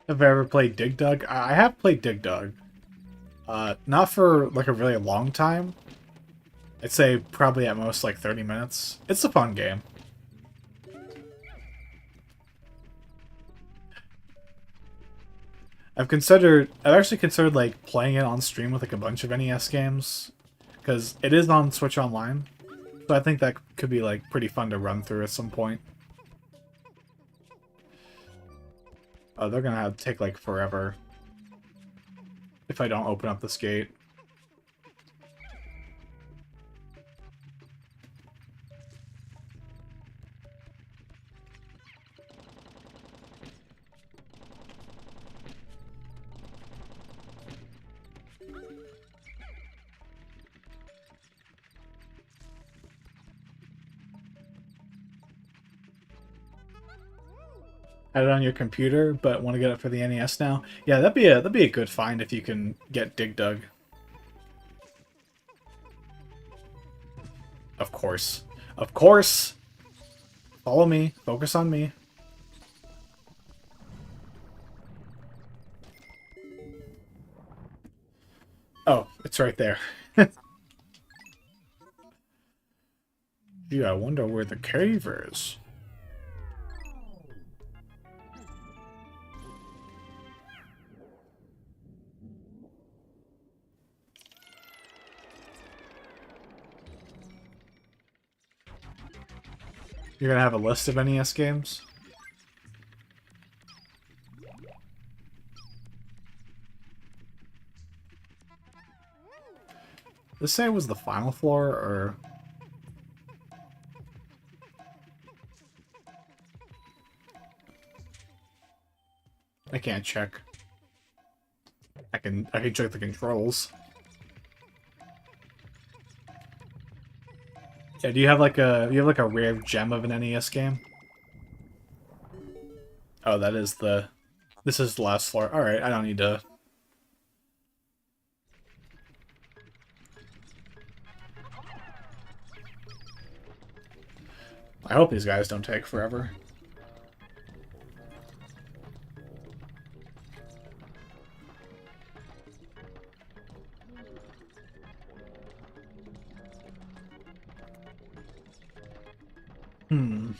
Have I ever played Dig Dug? I have played Dig Dug. Not for, like, a really long time. I'd say probably at most, like, 30 minutes. It's a fun game. I've actually considered, like, playing it on stream with, like, a bunch of NES games. Because it is on Switch Online. So I think that could be, like, pretty fun to run through at some point. Oh, they're gonna have to take, like, forever. If I don't open up this gate. Had it on your computer, but want to get it for the NES now. Yeah, that'd be a good find if you can get Dig Dug. Of course. Of course! Follow me. Focus on me. Oh, it's right there. Gee, I wonder where the cave is. You're gonna have a list of NES games? This say it was the final floor, or... I can't check. I can check the controls. Yeah, do you have like a rare gem of an NES game? Oh, this is the last floor. Alright, I don't need to... I hope these guys don't take forever. Hmm.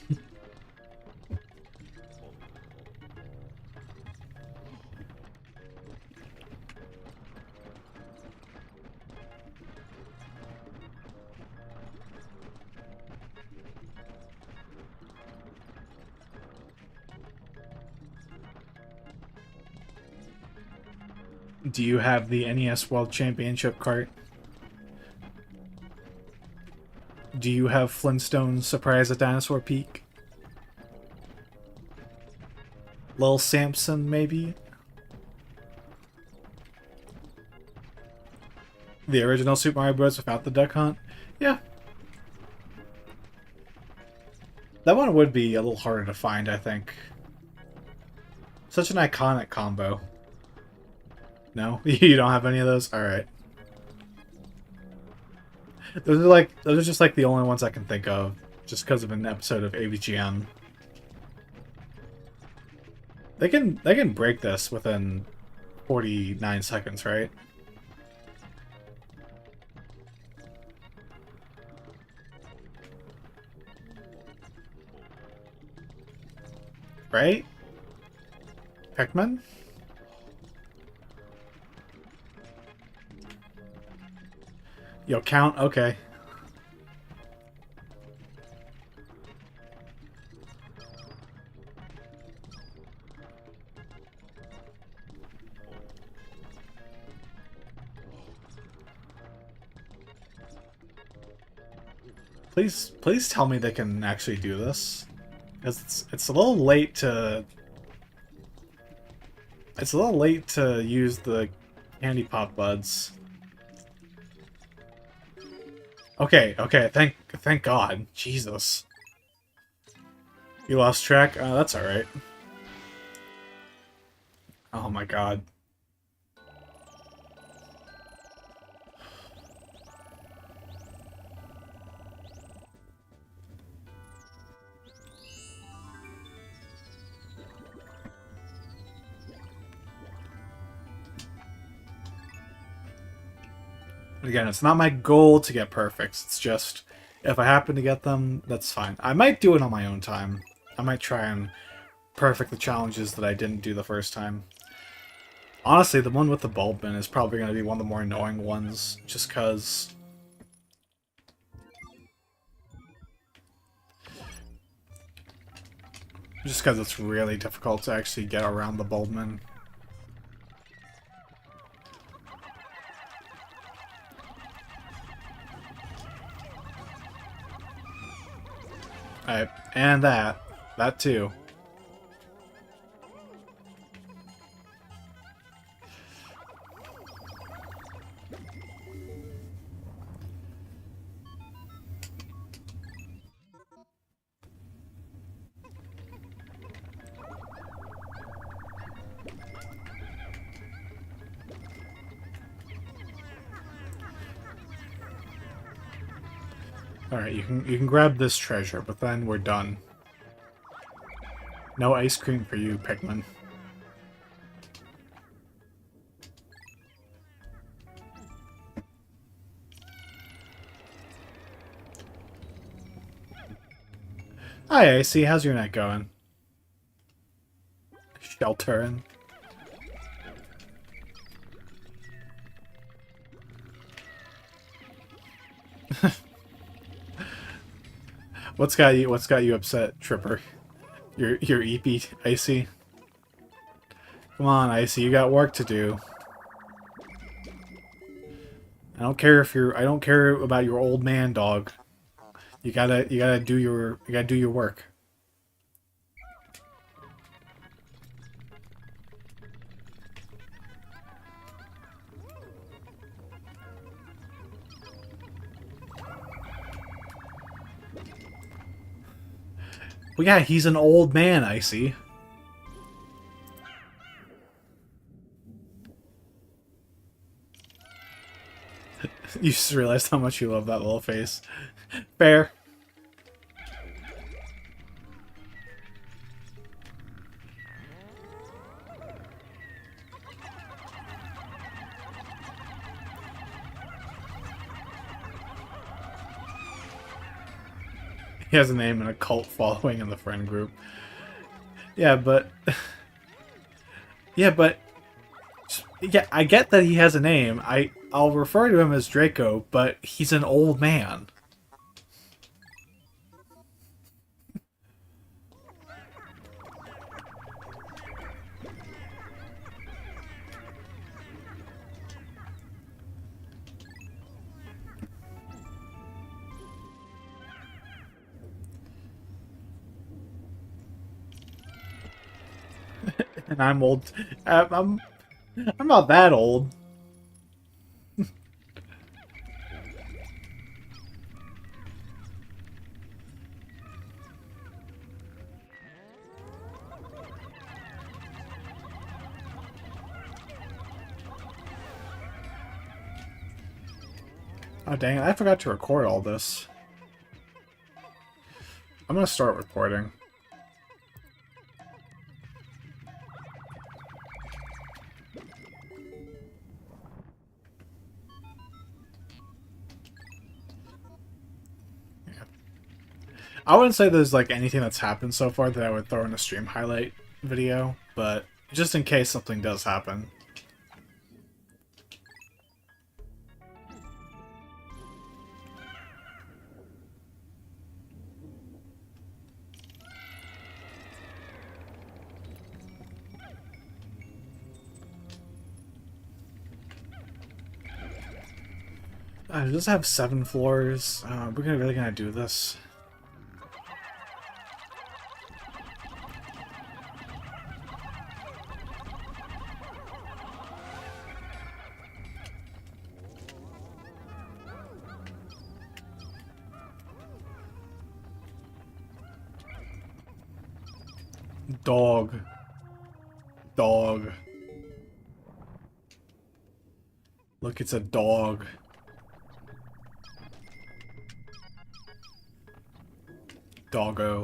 Do you have the NES World Championship cart? Do you have Flintstone's Surprise at Dinosaur Peak? Lil Samson, maybe? The original Super Mario Bros. Without the Duck Hunt? Yeah. That one would be a little harder to find, I think. Such an iconic combo. No? You don't have any of those? Alright. Those are just like the only ones I can think of, just because of an episode of AVGN. They can break this within 49 seconds, right? Right? Pikmin? Yo, count? Okay. Please tell me they can actually do this. Because it's a little late to... It's a little late to use the candy pop buds. Okay, okay, thank God. Jesus. You lost track? That's alright. Oh my God. Again, it's not my goal to get perfects. It's just, if I happen to get them, that's fine. I might do it on my own time. I might try and perfect the challenges that I didn't do the first time. Honestly, the one with the Bulbmin is probably going to be one of the more annoying ones, just because... Just because it's really difficult to actually get around the Bulbmin. Alright, and that. That too. Alright, you can grab this treasure, but then we're done. No ice cream for you, Pikmin. Hi, Icy. How's your night going? Sheltering. What's got you upset, Tripper? Your EP, Icy? Come on, Icy, you got work to do. I don't care about your old man dog. You gotta do your work. Well, yeah, he's an old man, Icy. You just realized how much you love that little face. Fair. He has a name and a cult following in the friend group. Yeah, but... Yeah, I get that he has a name. I'll refer to him as Draco, but he's an old man. And I'm old. I'm not that old. Oh dang it, I forgot to record all this. I'm gonna start recording. I wouldn't say there's like anything that's happened so far that I would throw in a stream highlight video, but just in case something does happen. Does this have 7 floors? We're really gonna do this. Dog. Dog. Look, it's a dog. Doggo.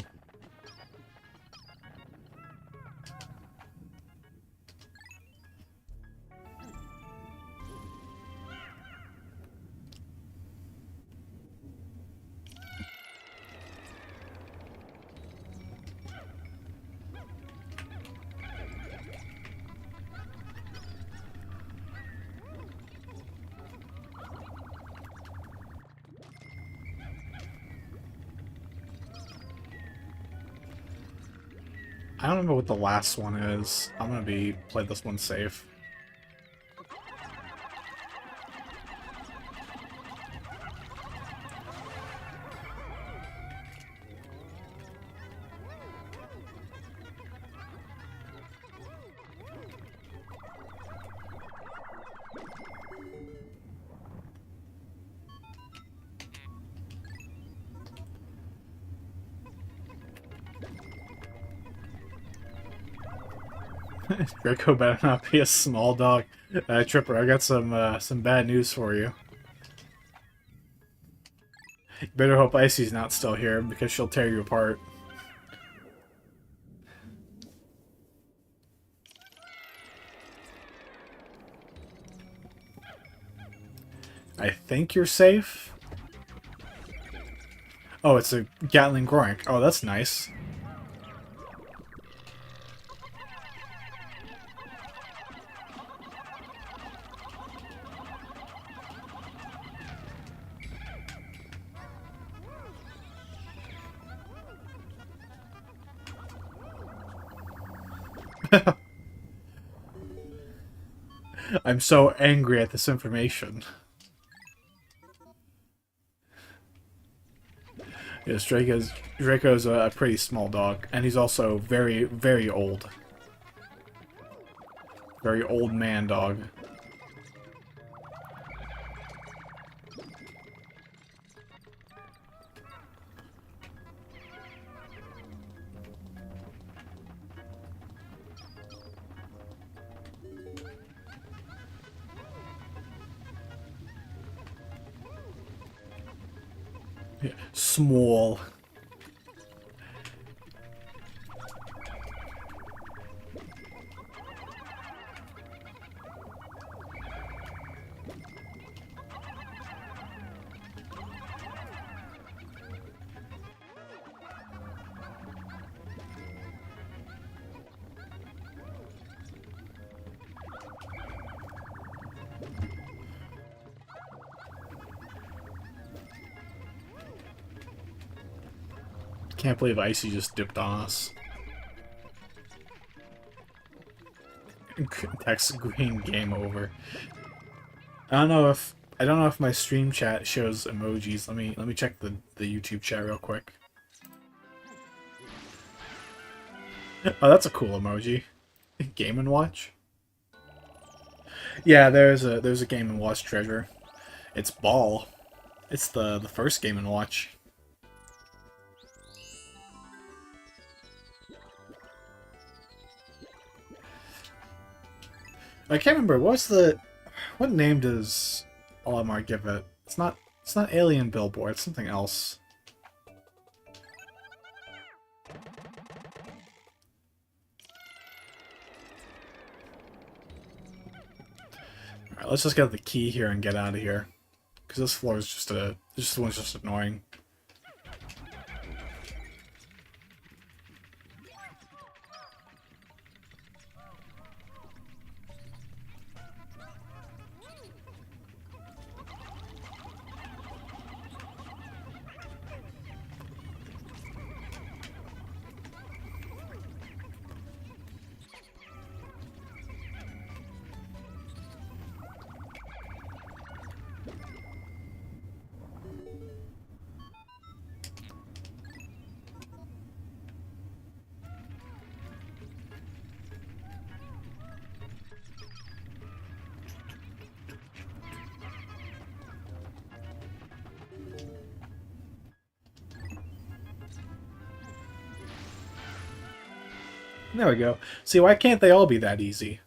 I don't remember what the last one is. I'm gonna play this one safe. Draco better not be a small dog. Tripper, I got some bad news for you. You better hope Icy's not still here, because she'll tear you apart. I think you're safe. Oh, it's a Gatling Groink. Oh, that's nice. I'm so angry at this information. Yes, Draco's a pretty small dog, and he's also very, very old. Very old man dog. Yeah, small. Can't believe Icy just dipped on us. Text green, game over. I don't know if my stream chat shows emojis. Let me check the YouTube chat real quick. Oh, that's a cool emoji. Game and Watch? Yeah, there's a Game and Watch treasure. It's Ball. It's the first Game and Watch. I can't remember. What name does Olimar give it? It's not Alien Billboard. It's something else. All right, let's just get the key here and get out of here, because this floor is this one's just annoying. There we go. See, why can't they all be that easy?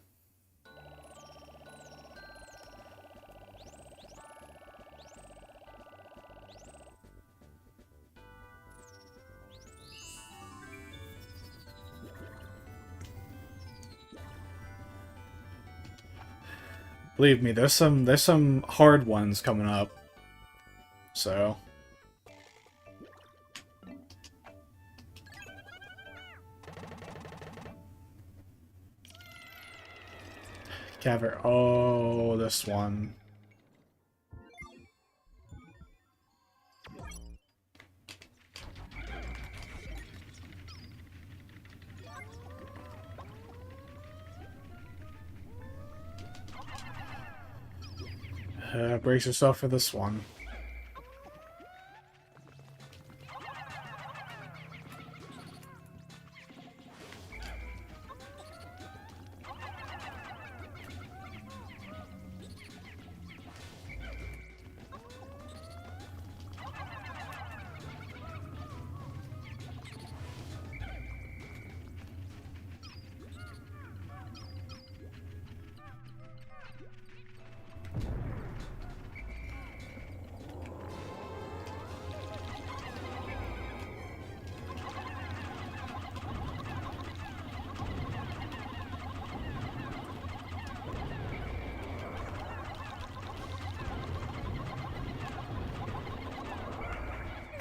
Believe me, there's some hard ones coming up. So Cavern. Oh, this one. Brace yourself for this one.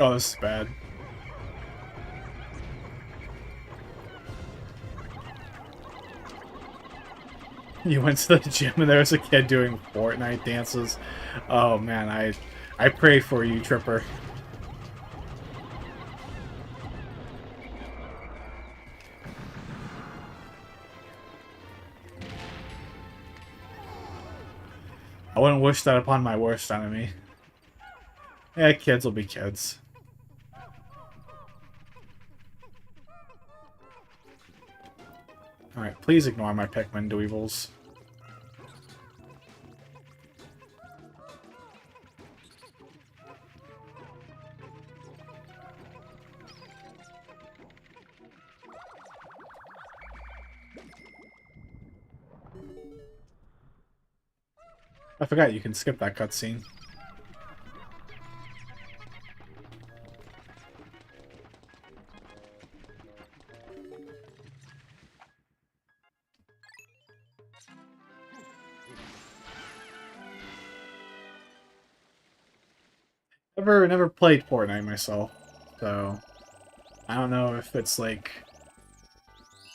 Oh, this is bad. You went to the gym and there was a kid doing Fortnite dances. Oh man, I pray for you, Tripper. I wouldn't wish that upon my worst enemy. Yeah, kids will be kids. Alright, please ignore my Pikmin dweebles. I forgot you can skip that cutscene. Never played Fortnite myself, so I don't know if it's like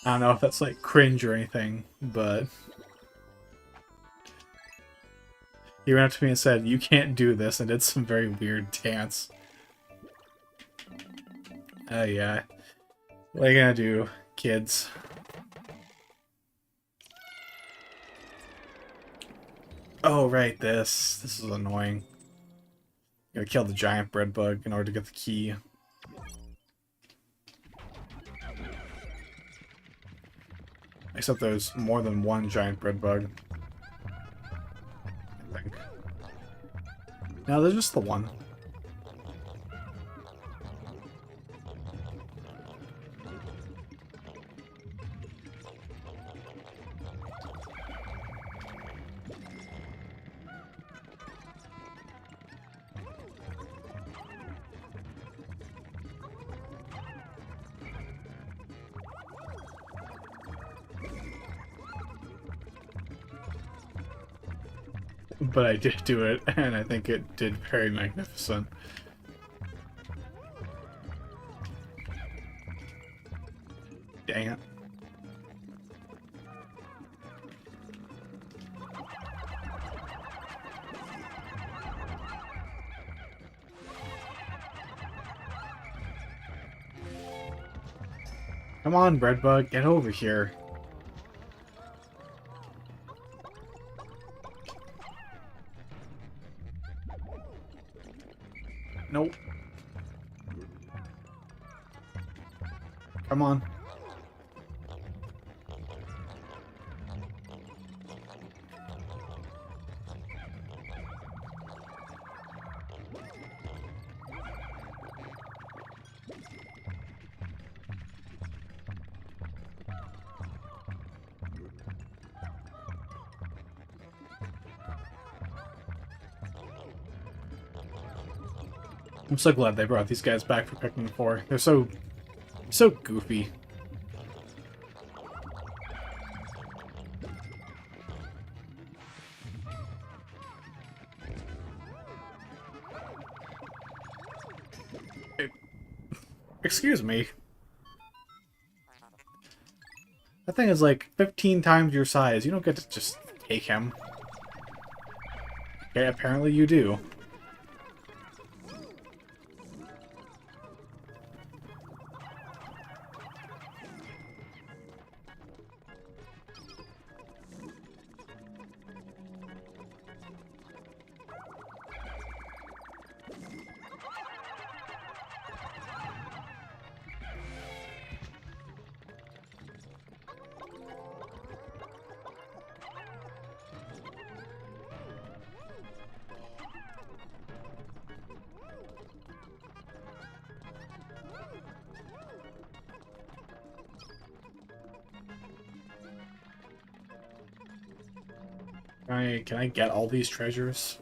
I don't know if that's like cringe or anything, but he ran up to me and said, "You can't do this," and did some very weird dance. Yeah. What are you gonna do, kids? Oh, right, this is annoying. You gotta kill the giant bread bug in order to get the key. Except there's more than one giant bread bug. I think. No, there's just the one. But I did do it, and I think it did very magnificent. Dang it. Come on, Breadbug, get over here. Nope. Come on. I'm so glad they brought these guys back for Pikmin 4. They're so goofy. Excuse me. That thing is like 15 times your size. You don't get to just take him. Okay, apparently you do. Can I get all these treasures?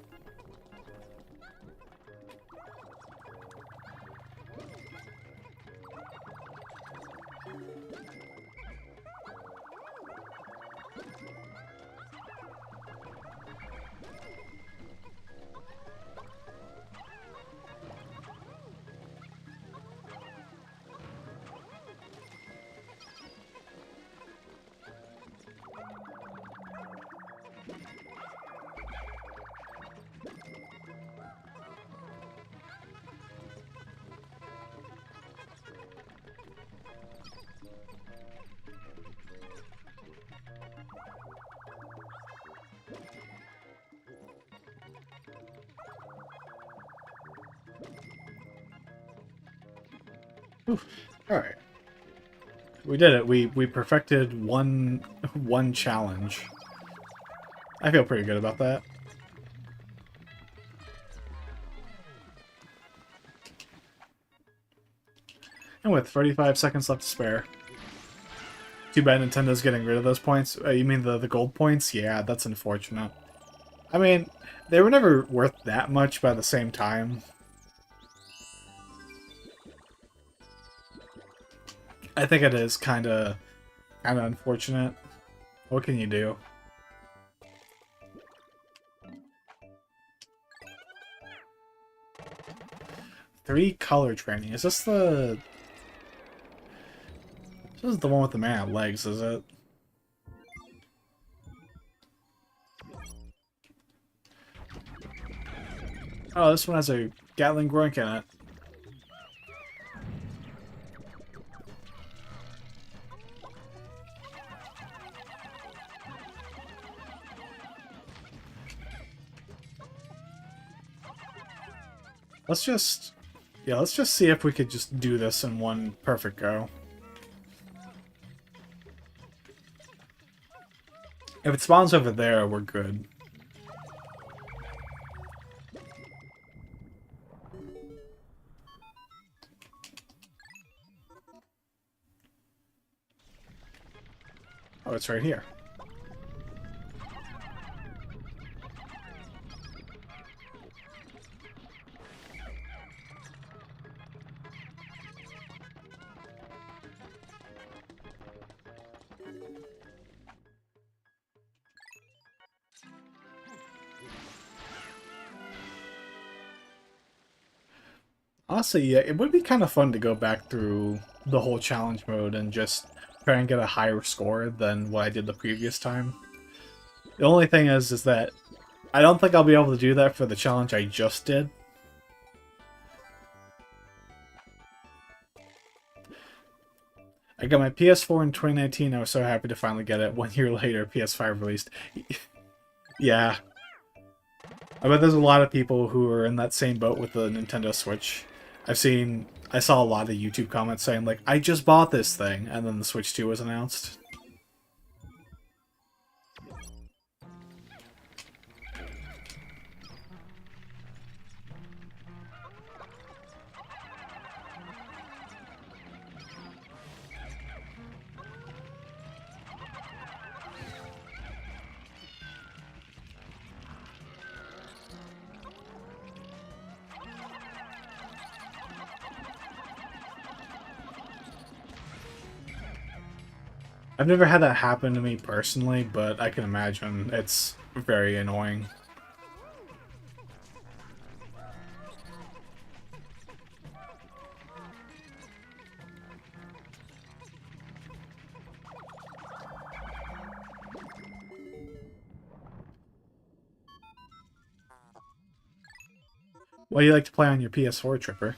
Alright. We did it. We perfected one challenge. I feel pretty good about that. And with 35 seconds left to spare. Too bad Nintendo's getting rid of those points. You mean the gold points? Yeah, that's unfortunate. I mean, they were never worth that much, but at the same time, I think it is kind of unfortunate. What can you do? Three color training. Is this the... This is the one with the man at legs, is it? Oh, this one has a Gatling Groink in it. Let's just... Yeah, let's just see if we could just do this in one perfect go. If it spawns over there, we're good. Oh, it's right here. Honestly, yeah, it would be kind of fun to go back through the whole challenge mode and just try and get a higher score than what I did the previous time. The only thing is that I don't think I'll be able to do that for the challenge I just did. I got my PS4 in 2019. I was so happy to finally get it. 1 year later, PS5 released. Yeah. I bet there's a lot of people who are in that same boat with the Nintendo Switch. I saw a lot of YouTube comments saying, like, I just bought this thing, and then the Switch 2 was announced. I've never had that happen to me personally, but I can imagine it's very annoying. What do you like to play on your PS4, Tripper?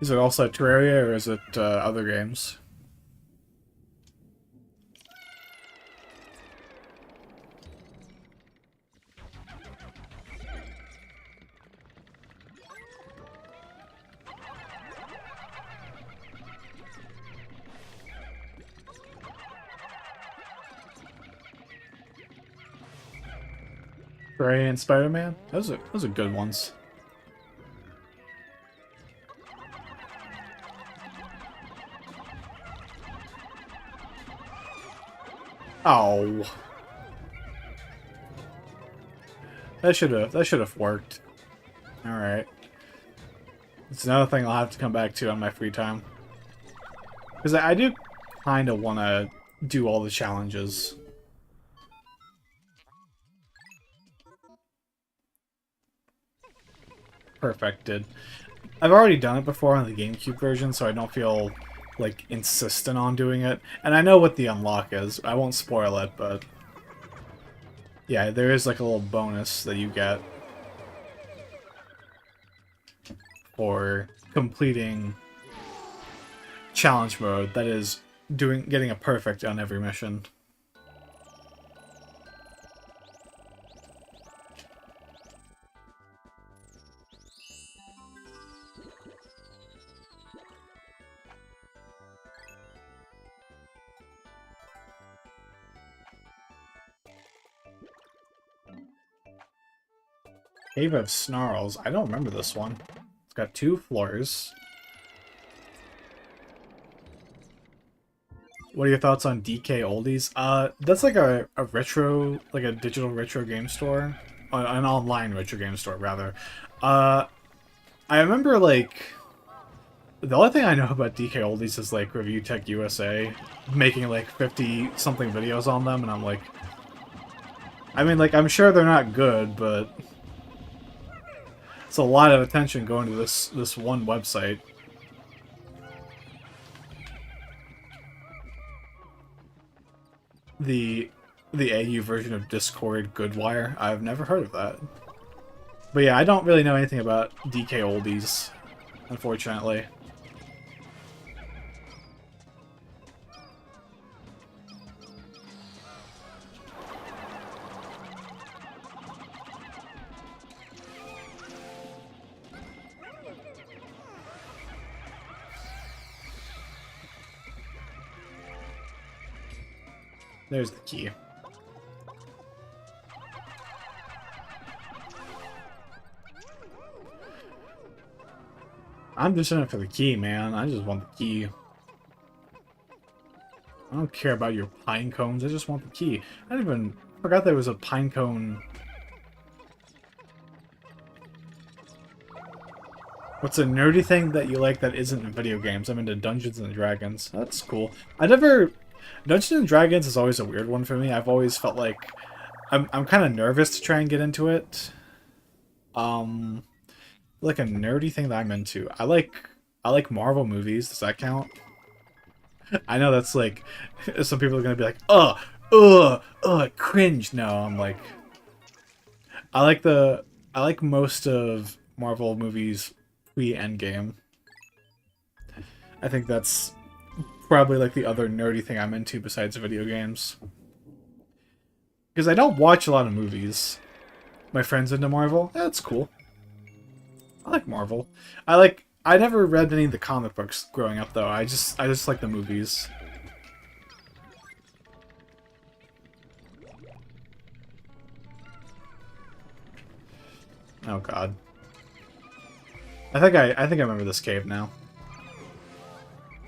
Is it also Terraria, or is it other games? Terraria and Spider-Man? Those are good ones. Oh. That should have worked. Alright. It's another thing I'll have to come back to on my free time. Because I do kind of want to do all the challenges. Perfected. I've already done it before on the GameCube version, so I don't feel, like, insistent on doing it. And I know what the unlock is. I won't spoil it, but... yeah, there is, like, a little bonus that you get for completing challenge mode. That is, getting a perfect on every mission. Cave of Snarls. I don't remember this one. It's got 2 floors. What are your thoughts on DK Oldies? That's like a retro, like a digital retro game store. An online retro game store, rather. I remember, like... the only thing I know about DK Oldies is, like, Review Tech USA making, like, 50-something videos on them, and I'm like... I mean, like, I'm sure they're not good, but... it's a lot of attention going to this one website. The AU version of Discord Goodwire. I've never heard of that. But yeah, I don't really know anything about DK Oldies, unfortunately. There's the key. I'm just in it for the key, man. I just want the key. I don't care about your pine cones. I just want the key. I didn't even forgot there was a pine cone. What's a nerdy thing that you like that isn't in video games? I'm into Dungeons and Dragons. That's cool. Dungeons and Dragons is always a weird one for me. I've always felt like I'm kind of nervous to try and get into it. Like a nerdy thing that I'm into. I like Marvel movies. Does that count? I know that's like some people are gonna be like, cringe. No, I'm like, I like most of Marvel movies pre-Endgame. I think that's probably like the other nerdy thing I'm into besides video games. Because I don't watch a lot of movies. My friend's into Marvel. That's cool. I like Marvel. I never read any of the comic books growing up though. I just like the movies. Oh god. I think I remember this cave now.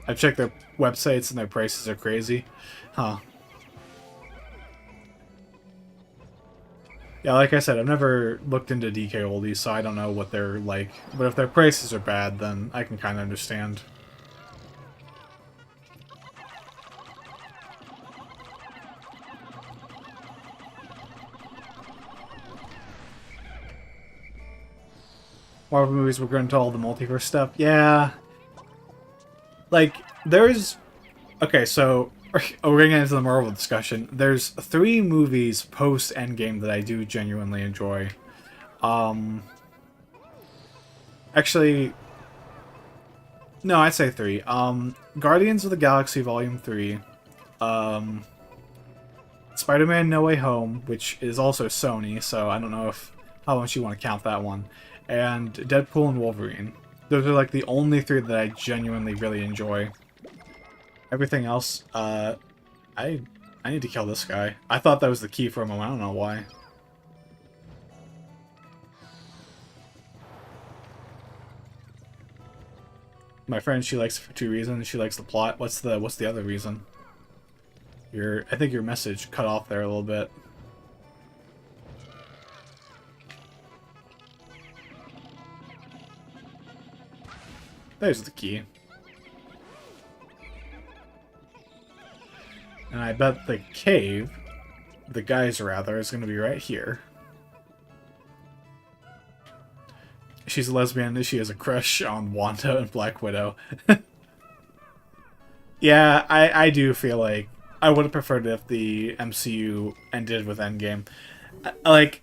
I've checked their websites and their prices are crazy. Huh. Yeah, like I said, I've never looked into DK Oldies, so I don't know what they're like. But if their prices are bad, then I can kind of understand. Marvel movies, we're going to all the multiverse stuff. Yeah. Like, there's... Okay, so... we're getting into the Marvel discussion. There's 3 movies post-Endgame that I do genuinely enjoy. Actually... No, I'd say 3. Guardians of the Galaxy Volume 3. Spider-Man No Way Home, which is also Sony, so I don't know how much you want to count that one. And Deadpool and Wolverine. Those are like the only 3 that I genuinely really enjoy. Everything else, I need to kill this guy. I thought that was the key for a moment. I don't know why. My friend, she likes it for 2 reasons. She likes the plot. What's the other reason? I think your message cut off there a little bit. There's the key. And I bet the cave, the geyser rather, is going to be right here. She's a lesbian. She has a crush on Wanda and Black Widow. Yeah, I do feel like I would have preferred it if the MCU ended with Endgame. Like,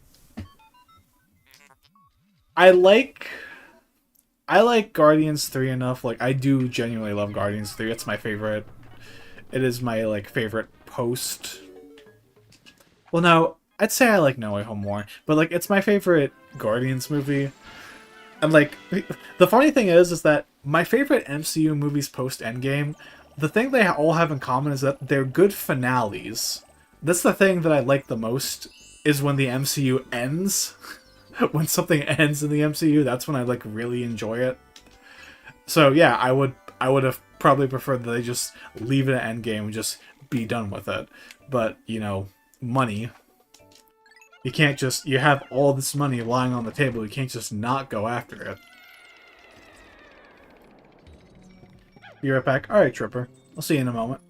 I like Guardians 3 enough. Like, I do genuinely love Guardians 3. It's my favorite. It is my, like, favorite post. Well, no, I'd say I like No Way Home more. But, like, it's my favorite Guardians movie. And, like, the funny thing is that my favorite MCU movies post-Endgame, the thing they all have in common is that they're good finales. That's the thing that I like the most, is when the MCU ends. When something ends in the MCU, that's when I, like, really enjoy it. So, yeah, I would have probably preferred that they just leave it at Endgame and just be done with it. But, you know, money. You can't just... You have all this money lying on the table. You can't just not go after it. Be right back. Alright, Tripper. I'll see you in a moment.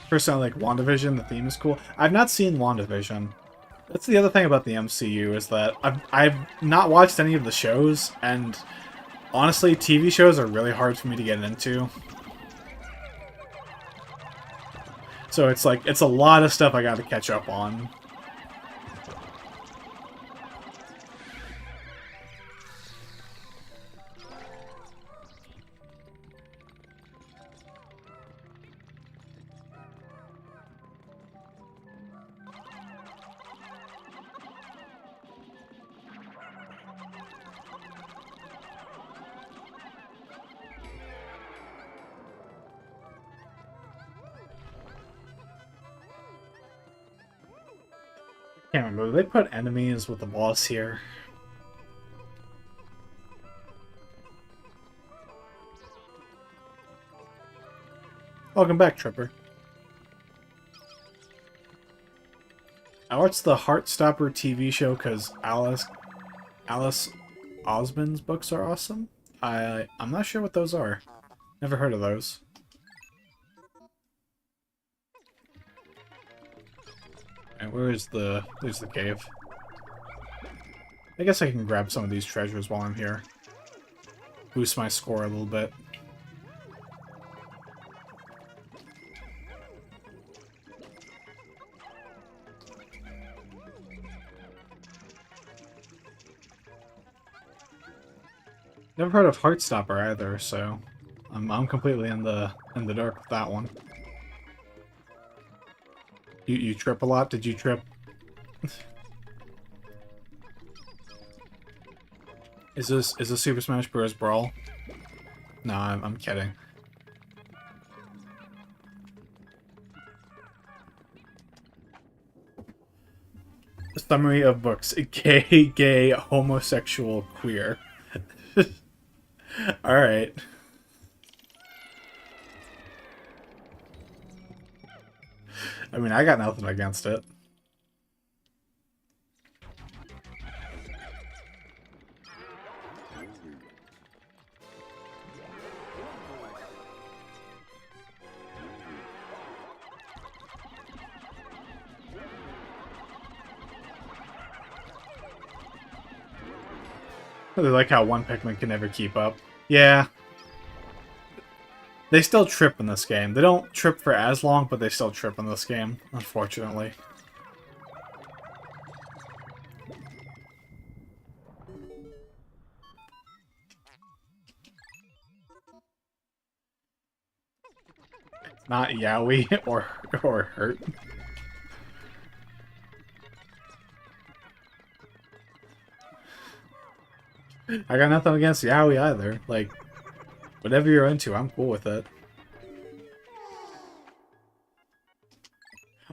Personally, like WandaVision, the theme is cool. I've not seen WandaVision. That's the other thing about the MCU, is that I've not watched any of the shows, and honestly, TV shows are really hard for me to get into. So it's like, it's a lot of stuff I gotta catch up on. Can't remember. They put enemies with the boss here. Welcome back, Tripper. I watched the Heartstopper TV show because Alice Osmond's books are awesome. I'm not sure what those are. Never heard of those. And there's the cave. I guess I can grab some of these treasures while I'm here. Boost my score a little bit. Never heard of Heartstopper either, so I'm completely in the dark with that one. You trip a lot? Did you trip? Is this Super Smash Bros. Brawl? No, I'm kidding. Summary of books: gay, homosexual, queer. All right. I mean, I got nothing against it. I really like how one Pikmin can never keep up. Yeah. They still trip in this game. They don't trip for as long, but they still trip in this game, unfortunately. Not yaoi or hurt. I got nothing against yaoi either. Like, whatever you're into, I'm cool with it.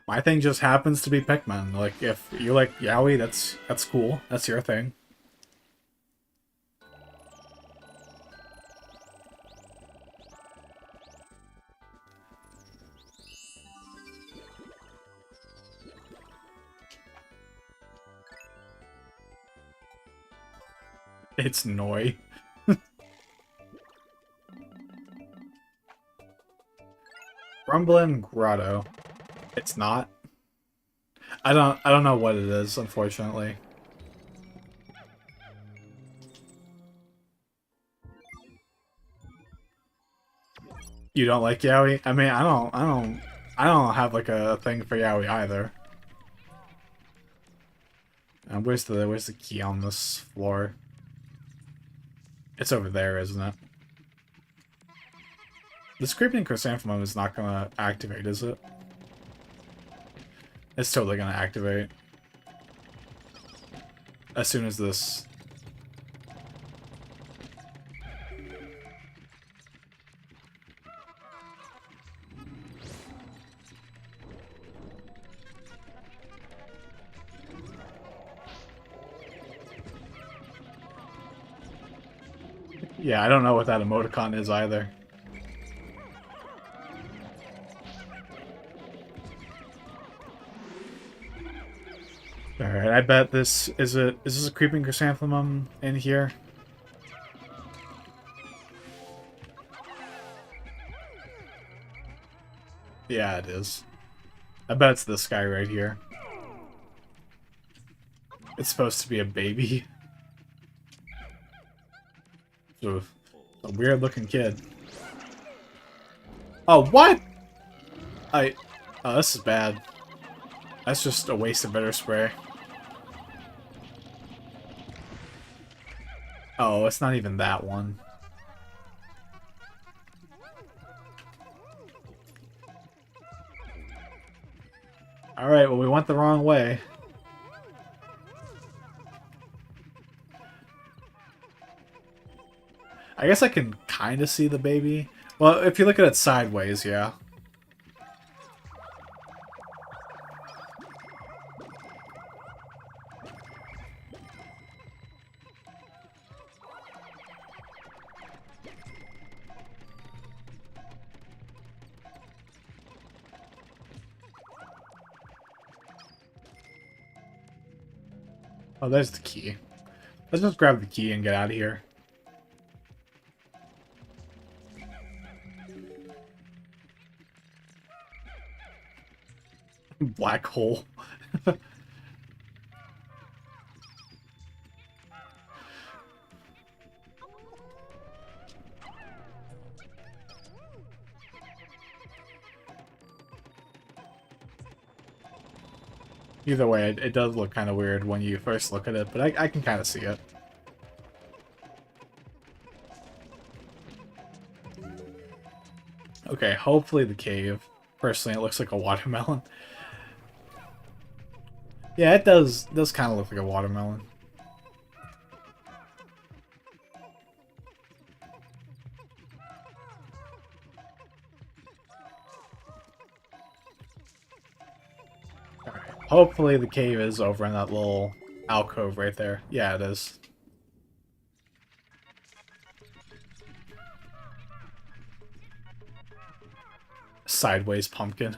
My thing just happens to be Pikmin. Like, if you like yaoi, that's cool. That's your thing. It's Noi. Rumbling Grotto. It's not. I don't know what it is, unfortunately. You don't like yaoi? I mean, I don't have like a thing for yaoi either. Where's the key on this floor? It's over there, isn't it? This creeping chrysanthemum is not gonna activate, is it? It's totally gonna activate. As soon as this... Yeah, I don't know what that emoticon is either. Alright, I bet this is this a creeping chrysanthemum in here? Yeah, it is. I bet it's this guy right here. It's supposed to be a baby. So, a weird looking kid. Oh, what? Oh, this is bad. That's just a waste of better spray. Oh, it's not even that one. Alright, well, we went the wrong way. I guess I can kind of see the baby. Well, if you look at it sideways, yeah. Oh, there's the key. Let's just grab the key and get out of here. Black hole. Either way, it does look kind of weird when you first look at it, but I can kind of see it. Okay, hopefully the cave. Personally, it looks like a watermelon. Yeah, it does kind of look like a watermelon. Alright, hopefully the cave is over in that little alcove right there. Yeah, it is. Sideways pumpkin.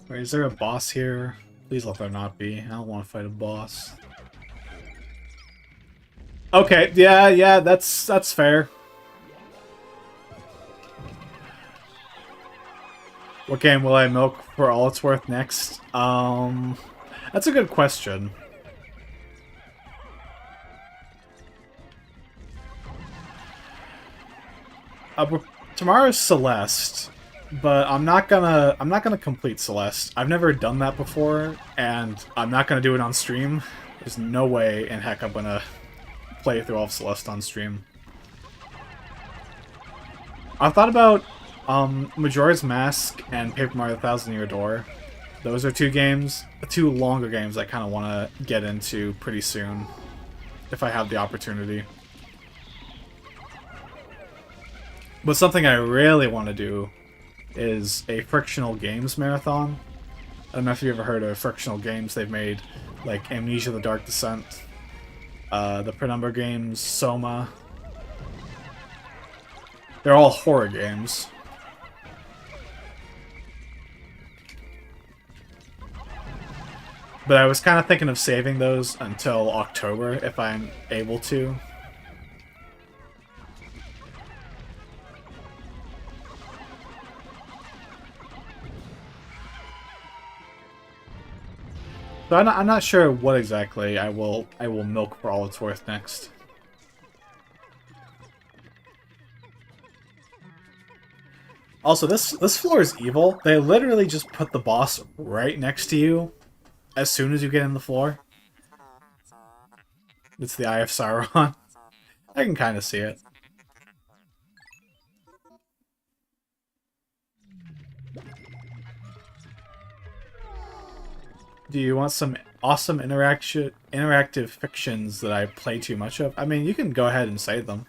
Wait, is there a boss here? Please let there not be. I don't want to fight a boss. Okay, yeah, that's fair. What game will I milk for all it's worth next? That's a good question. Tomorrow's Celeste, but I'm not gonna complete Celeste. I've never done that before, and I'm not gonna do it on stream. There's no way in heck I'm gonna play through all of Celeste on stream. I've thought about Majora's Mask and Paper Mario Thousand Year Door. Those are two longer games I kind of want to get into pretty soon, if I have the opportunity. But something I really want to do is a Frictional Games marathon. I don't know if you've ever heard of Frictional Games. They've made, like, Amnesia: The Dark Descent, the Penumbra games, Soma. They're all horror games. But I was kind of thinking of saving those until October, if I'm able to. So I'm not sure what exactly I will milk for all it's worth next. Also, this floor is evil. They literally just put the boss right next to you as soon as you get in the floor. It's the Eye of Sauron. I can kind of see it. Do you want some awesome interactive fictions that I play too much of? I mean, you can go ahead and say them.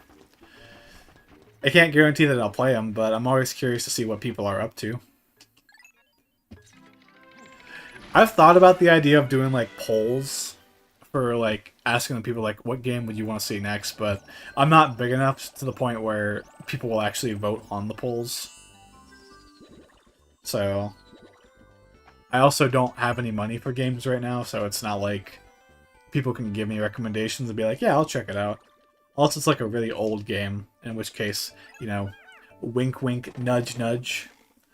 I can't guarantee that I'll play them, but I'm always curious to see what people are up to. I've thought about the idea of doing, like, polls for, like, asking the people, like, what game would you want to see next, but I'm not big enough to the point where people will actually vote on the polls. So I also don't have any money for games right now, so it's not like people can give me recommendations and be like, yeah, I'll check it out. Unless it's like a really old game, in which case, you know, wink wink, nudge nudge,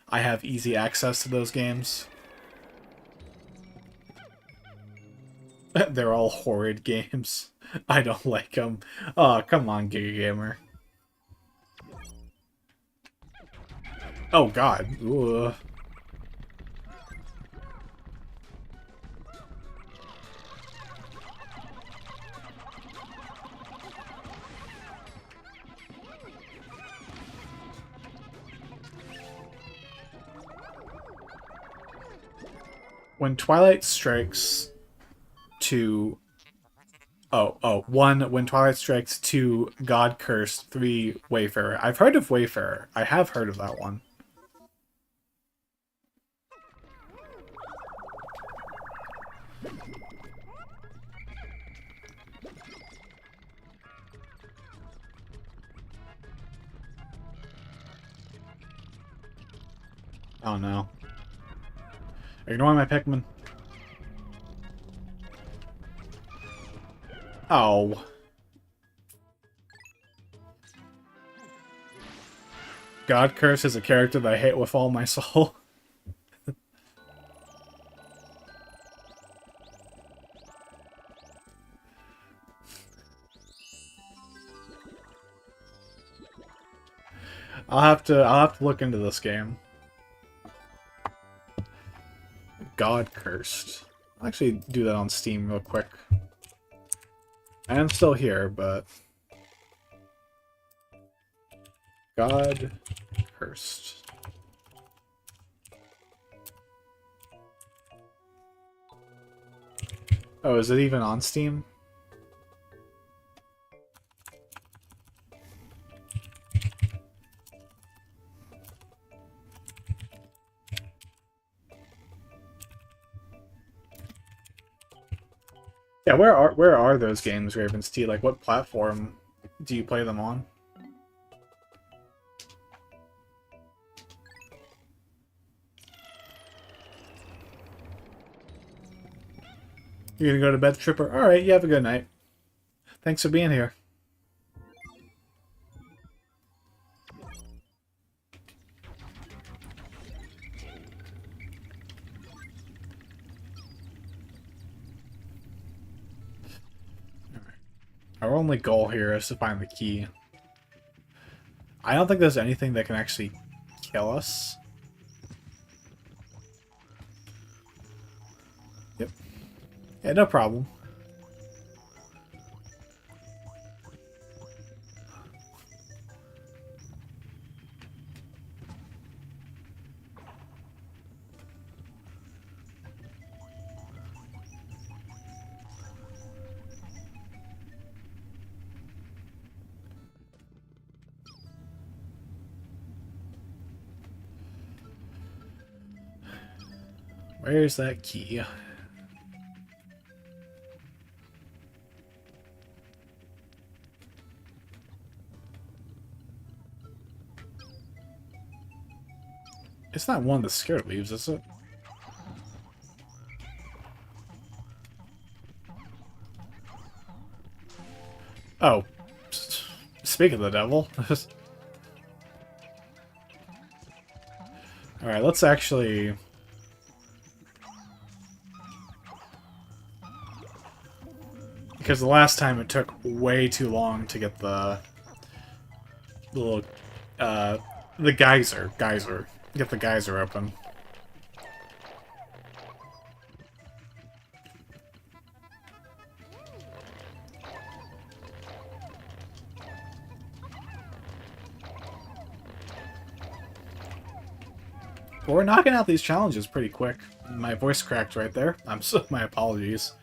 I have easy access to those games. They're all horrid games. I don't like them. Oh, come on, Giga Gamer. Oh god. Ugh. When Twilight Strikes 2 Oh, 1, When Twilight Strikes, 2, God Cursed, 3, Wayfarer. I've heard of Wayfarer. I have heard of that one. Oh no. Ignore my Pikmin. Oh. God Curse is a character that I hate with all my soul. I'll have to look into this game. God Cursed. I'll actually do that on Steam real quick. I am still here, but God Cursed. Oh, is it even on Steam? Yeah, where are those games, Ravens T? Like, what platform do you play them on? You're gonna go to bed, Tripper? Alright, you have a good night. Thanks for being here. Our only goal here is to find the key. I don't think there's anything that can actually kill us. Yep. Yeah, no problem. Where's that key? It's not one of the scared leaves, is it? Oh. Speak of the devil. Alright, let's actually... Because the last time it took way too long to get the little, the geyser. Get the geyser open. But we're knocking out these challenges pretty quick. My voice cracked right there. My apologies.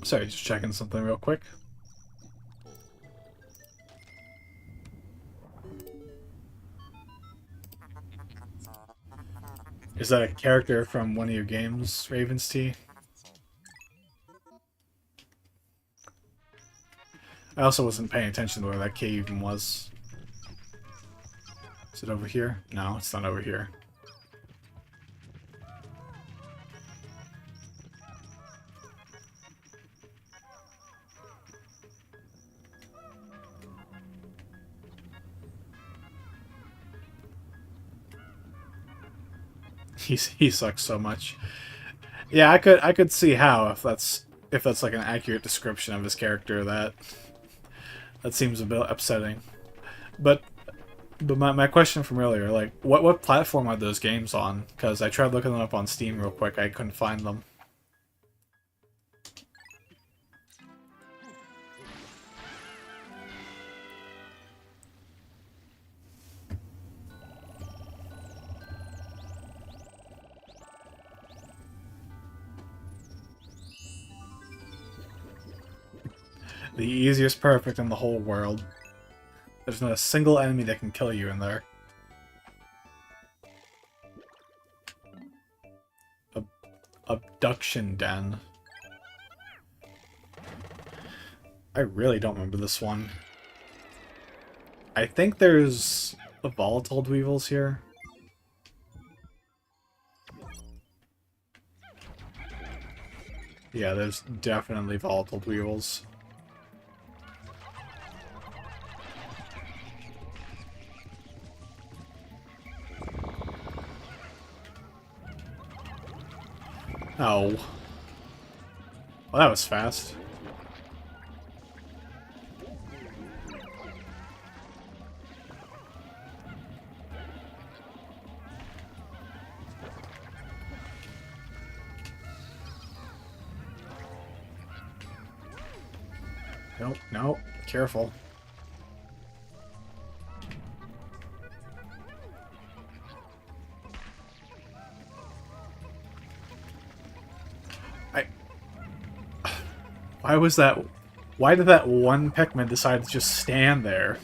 Sorry, just checking something real quick. Is that a character from one of your games, Ravens T? I also wasn't paying attention to where that cave even was. Is it over here? No, it's not over here. he sucks so much. Yeah, I could see how if that's like an accurate description of his character, that seems a bit upsetting. But my question from earlier, like what platform are those games on? Because I tried looking them up on Steam real quick, I couldn't find them. The easiest perfect in the whole world. There's not a single enemy that can kill you in there. Abduction Den. I really don't remember this one. I think there's volatile weevils here. Yeah, there's definitely volatile weevils. Oh. Well, that was fast. Nope, nope. Careful. Why was that... Why did that one Pikmin decide to just stand there?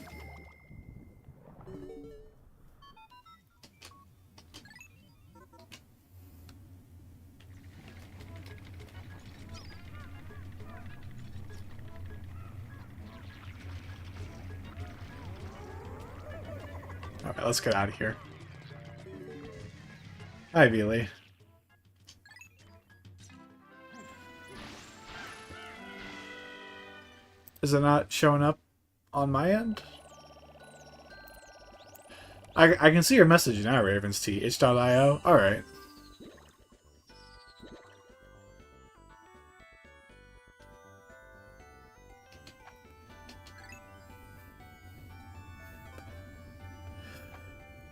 Alright, let's get out of here. Hi, Veely. Is it not showing up on my end? I can see your message now, Ravens T. itch.io. Alright.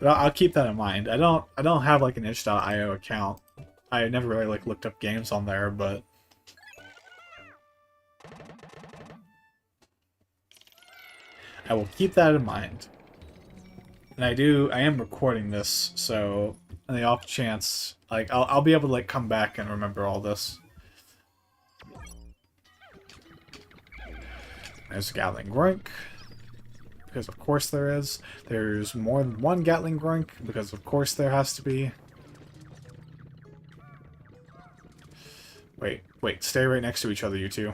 But I'll keep that in mind. I don't have like an itch.io account. I never really like looked up games on there, but I will keep that in mind. And I am recording this, so on the off chance, like I'll be able to like come back and remember all this. There's a Gatling Groink, because of course there is. There's more than one Gatling Groink, because of course there has to be. Wait, stay right next to each other, you two.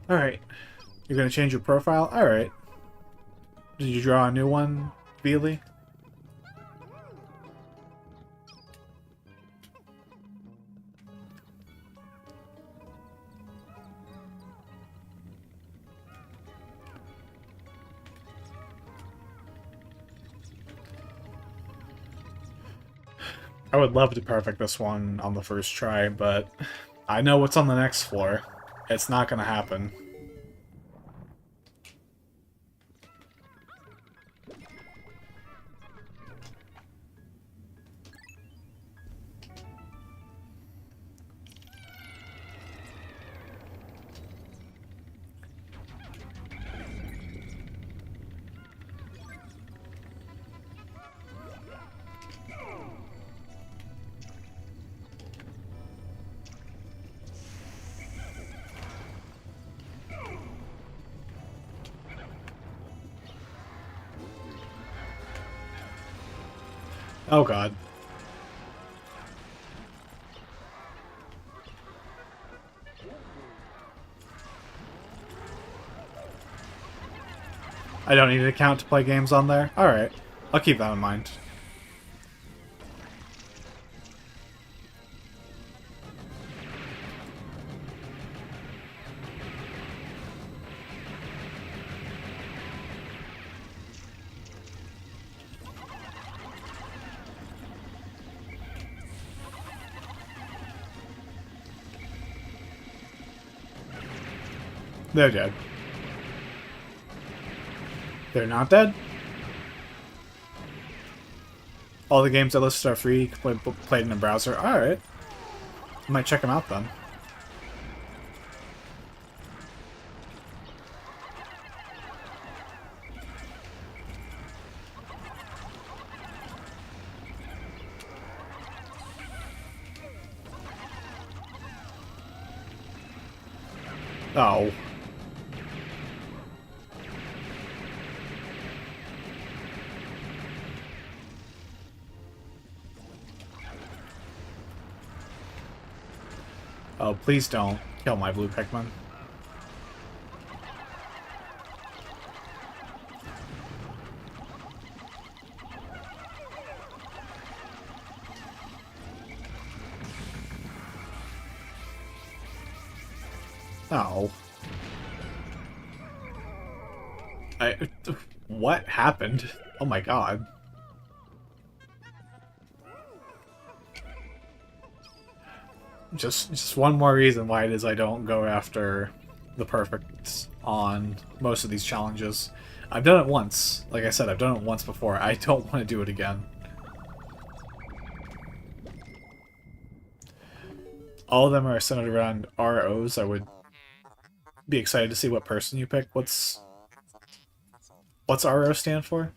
Alright. You're gonna change your profile? Alright. Did you draw a new one, Veely? I would love to perfect this one on the first try, but I know what's on the next floor. It's not gonna happen. Oh god. I don't need an account to play games on there? Alright. I'll keep that in mind. They're dead. They're not dead? All the games I listed are free, played in a browser. Alright. I might check them out then. Oh. Oh, please don't kill my blue Pikmin. Oh. What happened? Oh my god. Just one more reason why it is I don't go after the perfects on most of these challenges. I've done it once. Like I said, I've done it once before. I don't want to do it again. All of them are centered around ROs. I would be excited to see what person you pick. What's RO stand for?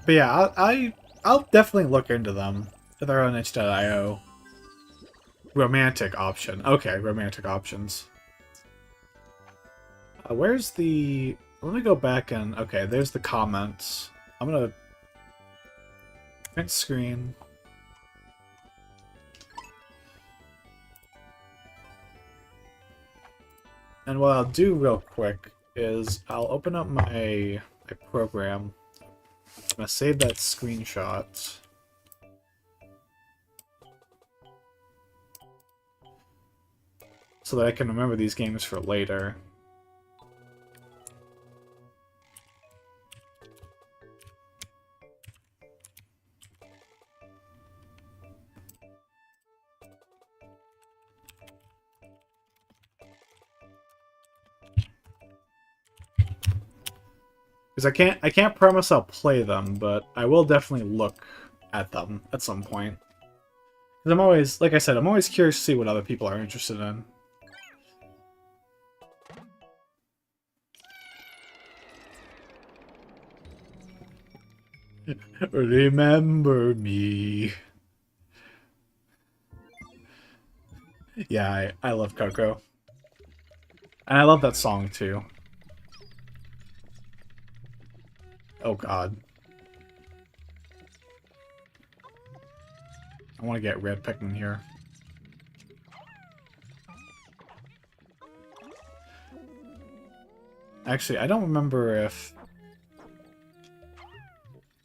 But yeah, I'll definitely look into them. They're on itch.io. Romantic option. Okay, romantic options. Where's the... Let me go back and... Okay, there's the comments. I'm gonna... print screen. And what I'll do real quick is I'll open up my program. I'm gonna save that screenshot. So that I can remember these games for later. Because I can't promise I'll play them, but I will definitely look at them at some point. Because I'm always, like I said, I'm always curious to see what other people are interested in. Remember me. Yeah, I love Coco. And I love that song, too. Oh, God. I want to get red Pikmin here. Actually, I don't remember if...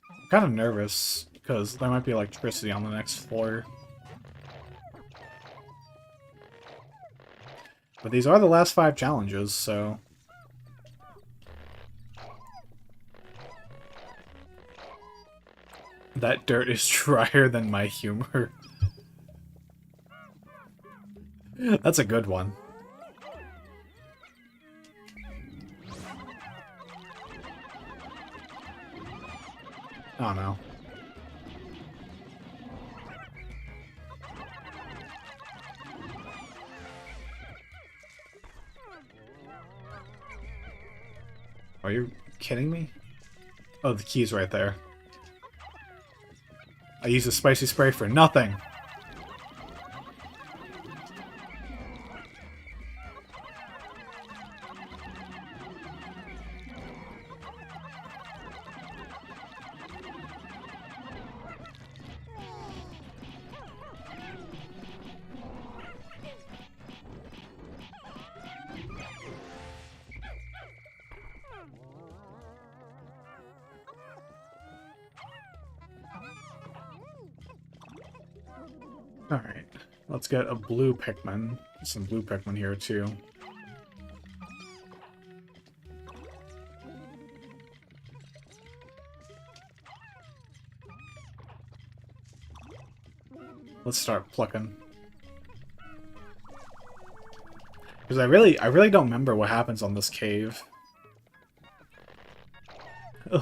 I'm kind of nervous, because there might be electricity on the next floor. But these are the last 5 challenges, so... That dirt is drier than my humor. That's a good one. Oh no. Are you kidding me? Oh, the key's right there. I used a spicy spray for nothing. Alright, let's get a blue Pikmin. Some blue Pikmin here, too. Let's start plucking. Because I really don't remember what happens on this cave.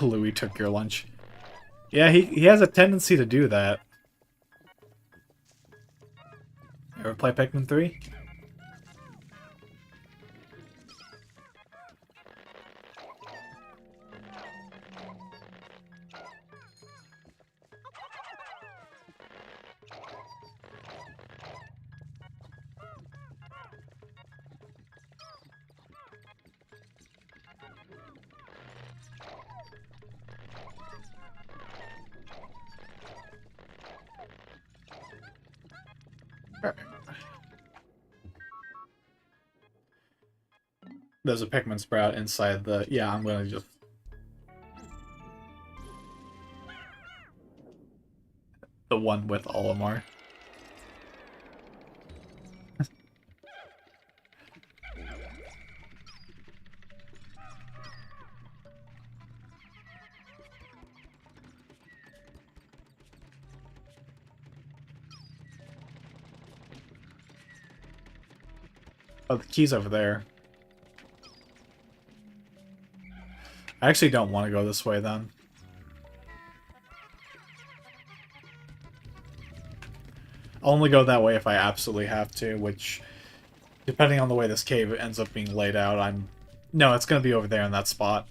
Louis took your lunch. Yeah, he has a tendency to do that. Ever play Pikmin 3? There's a Pikmin sprout inside the... Yeah, I'm gonna just... The one with Olimar. Oh, the key's over there. I actually don't want to go this way, then. I'll only go that way if I absolutely have to, which, depending on the way this cave ends up being laid out, I'm... No, it's going to be over there in that spot.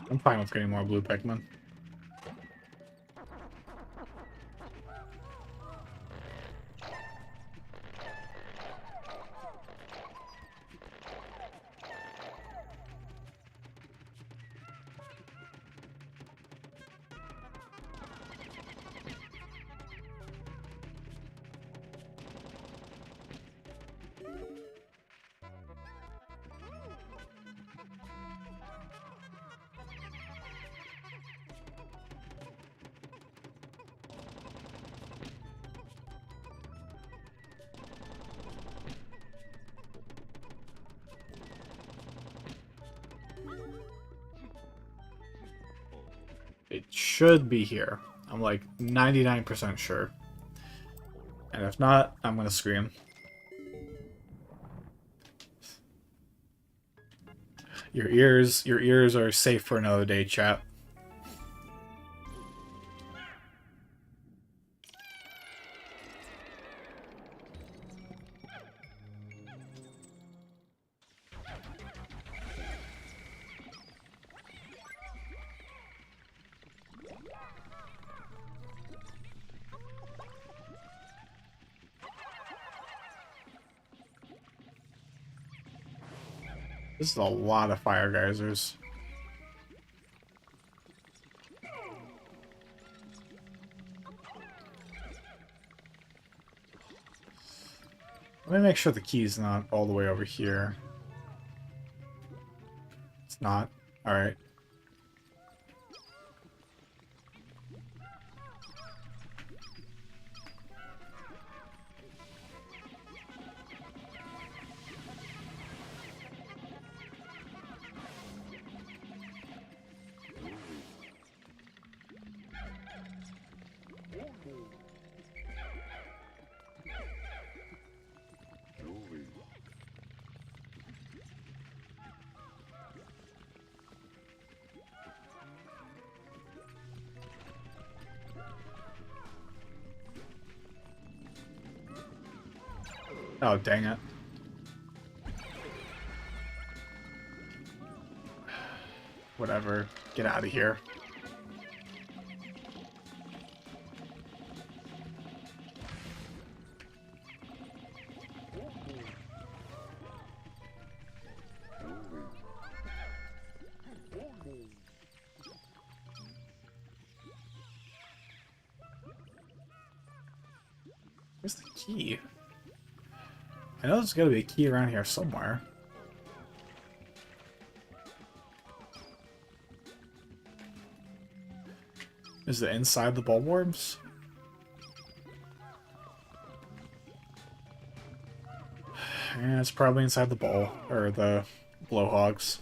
I'm fine with getting more blue Pikmin. It should be here. I'm like 99% sure. And if not, I'm gonna scream. Your ears are safe for another day, chat. This is a lot of fire geysers. Let me make sure the key's not all the way over here. It's not. Alright. Oh, dang it. Whatever. Get out of here. Where's the key? I know there's gotta be a key around here somewhere. Is it inside the bulbwarbs? Yeah, it's probably inside the bowl, or the blowhogs.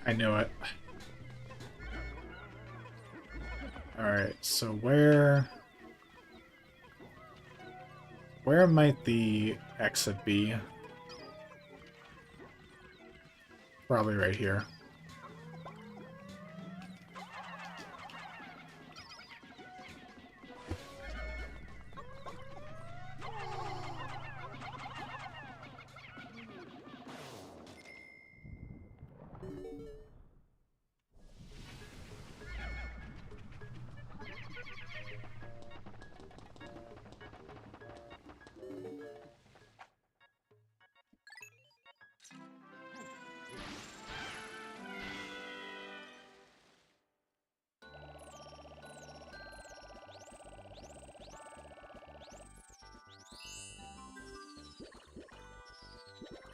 I knew it. Alright, so where might the exit be? Probably right here.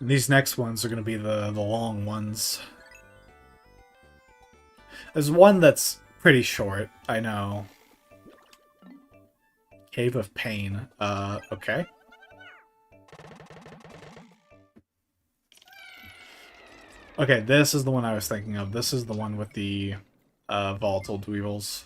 These next ones are going to be the long ones. There's one that's pretty short, I know. Cave of Pain. Okay. Okay, this is the one I was thinking of. This is the one with the volatile dweevils.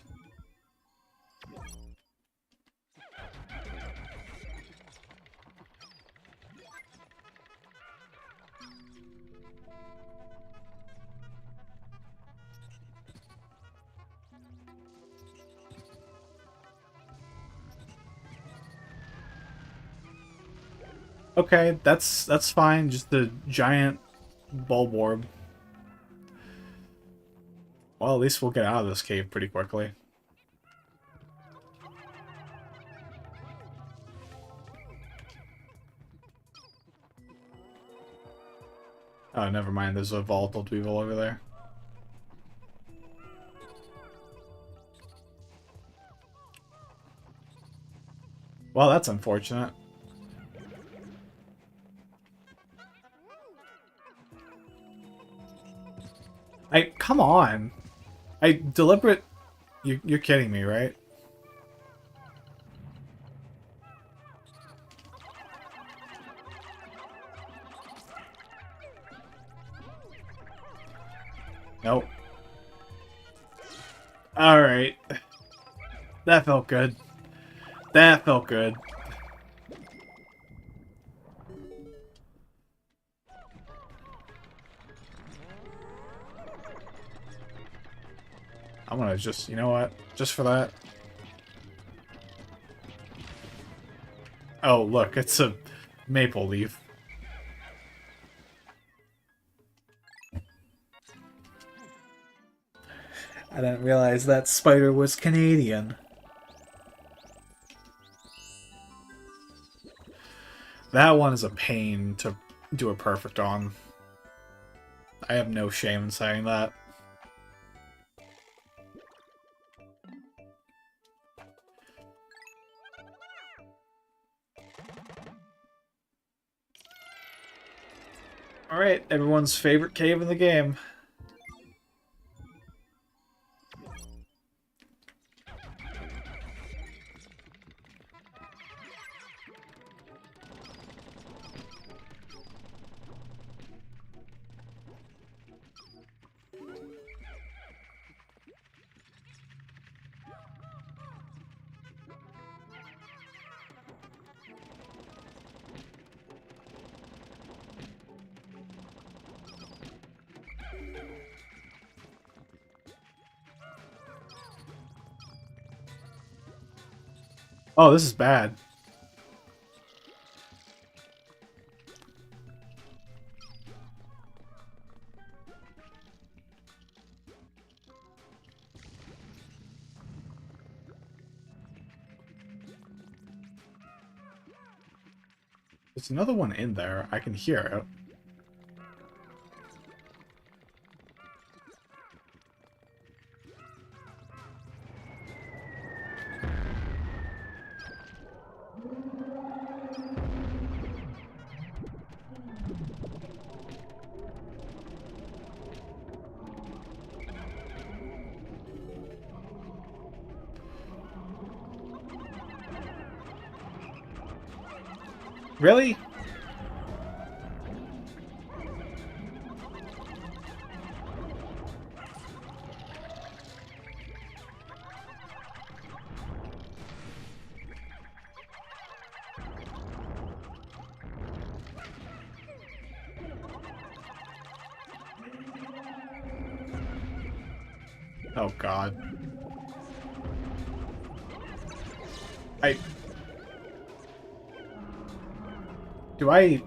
Okay, that's fine. Just the giant bulborb. Well, at least we'll get out of this cave pretty quickly. Oh, never mind. There's a volatile dweevil over there. Well, that's unfortunate. Come on. Deliberate... You're kidding me, right? Nope. Alright. That felt good. That felt good. I'm gonna just, you know what? Just for that. Oh, look, it's a maple leaf. I didn't realize that spider was Canadian. That one is a pain to do a perfect on. I have no shame in saying that. Alright, everyone's favorite cave in the game. Oh, this is bad. There's another one in there. I can hear it. Really? Oh god. I... Do I...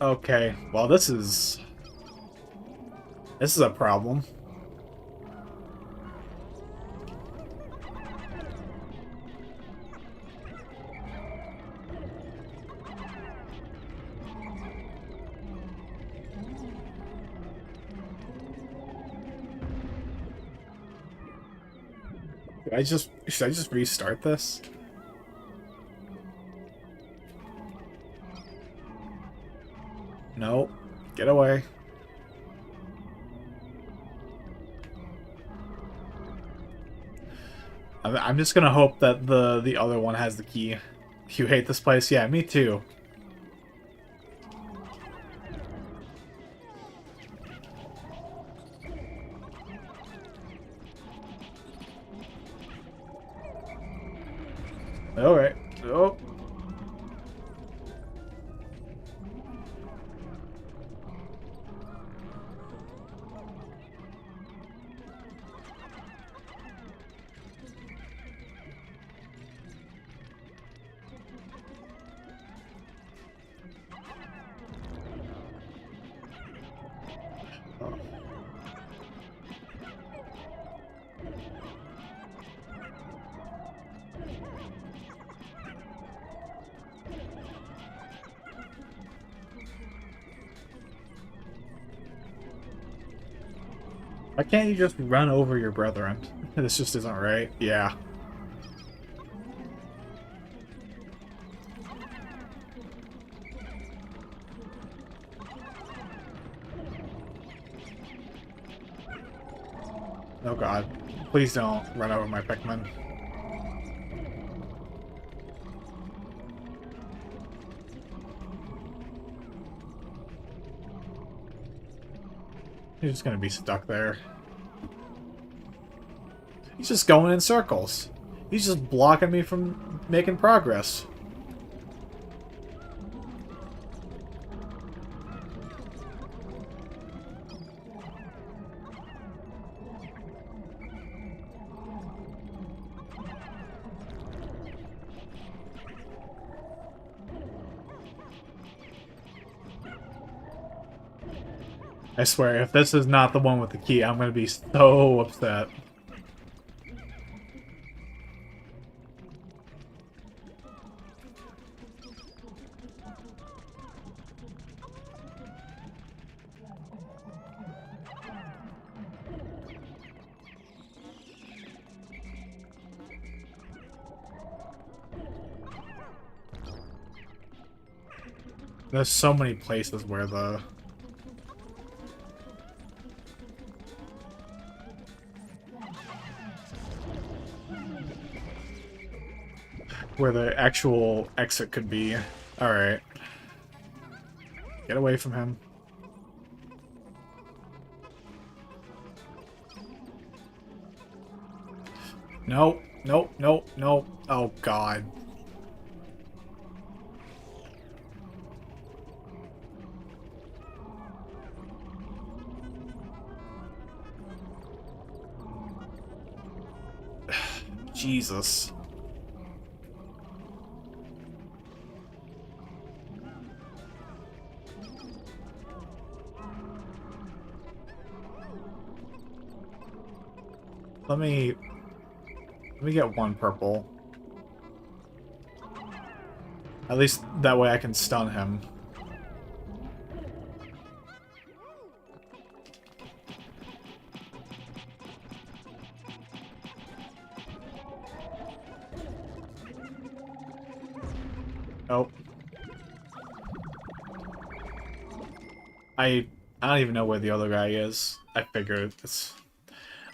Okay, well this is... This is a problem. Should I just restart this? No. Get away. I'm just gonna hope that the other one has the key. You hate this place? Yeah, me too. Alright. Oh. Why can't you just run over your brethren? This just isn't right. Yeah. Oh god. Please don't run over my Pikmin. You're just gonna be stuck there. He's just going in circles. He's just blocking me from making progress. I swear, if this is not the one with the key, I'm gonna be so upset. There's so many places where the actual exit could be. Alright. Get away from him. Nope. Nope. Nope. Nope. Oh god. Jesus. Let me get one purple. At least that way I can stun him. Nope. I don't even know where the other guy is. I figured it's...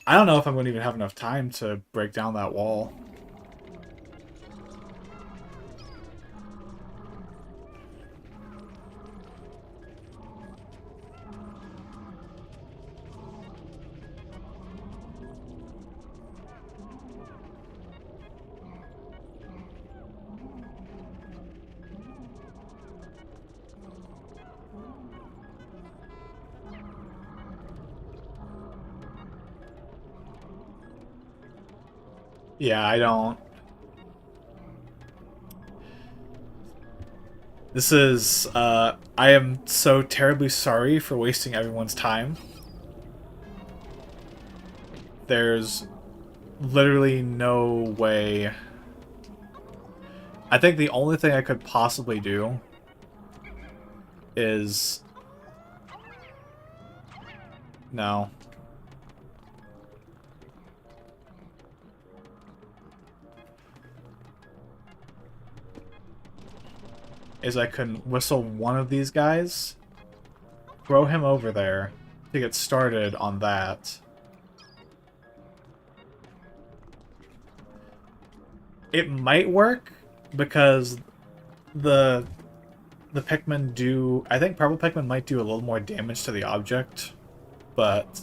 I don't know if I'm going to even have enough time to break down that wall. Yeah, I don't... This is, I am so terribly sorry for wasting everyone's time. There's literally no way... I think the only thing I could possibly do is... No. Is I can whistle one of these guys, throw him over there to get started on that. It might work because the Pikmin do... I think purple Pikmin might do a little more damage to the object, but...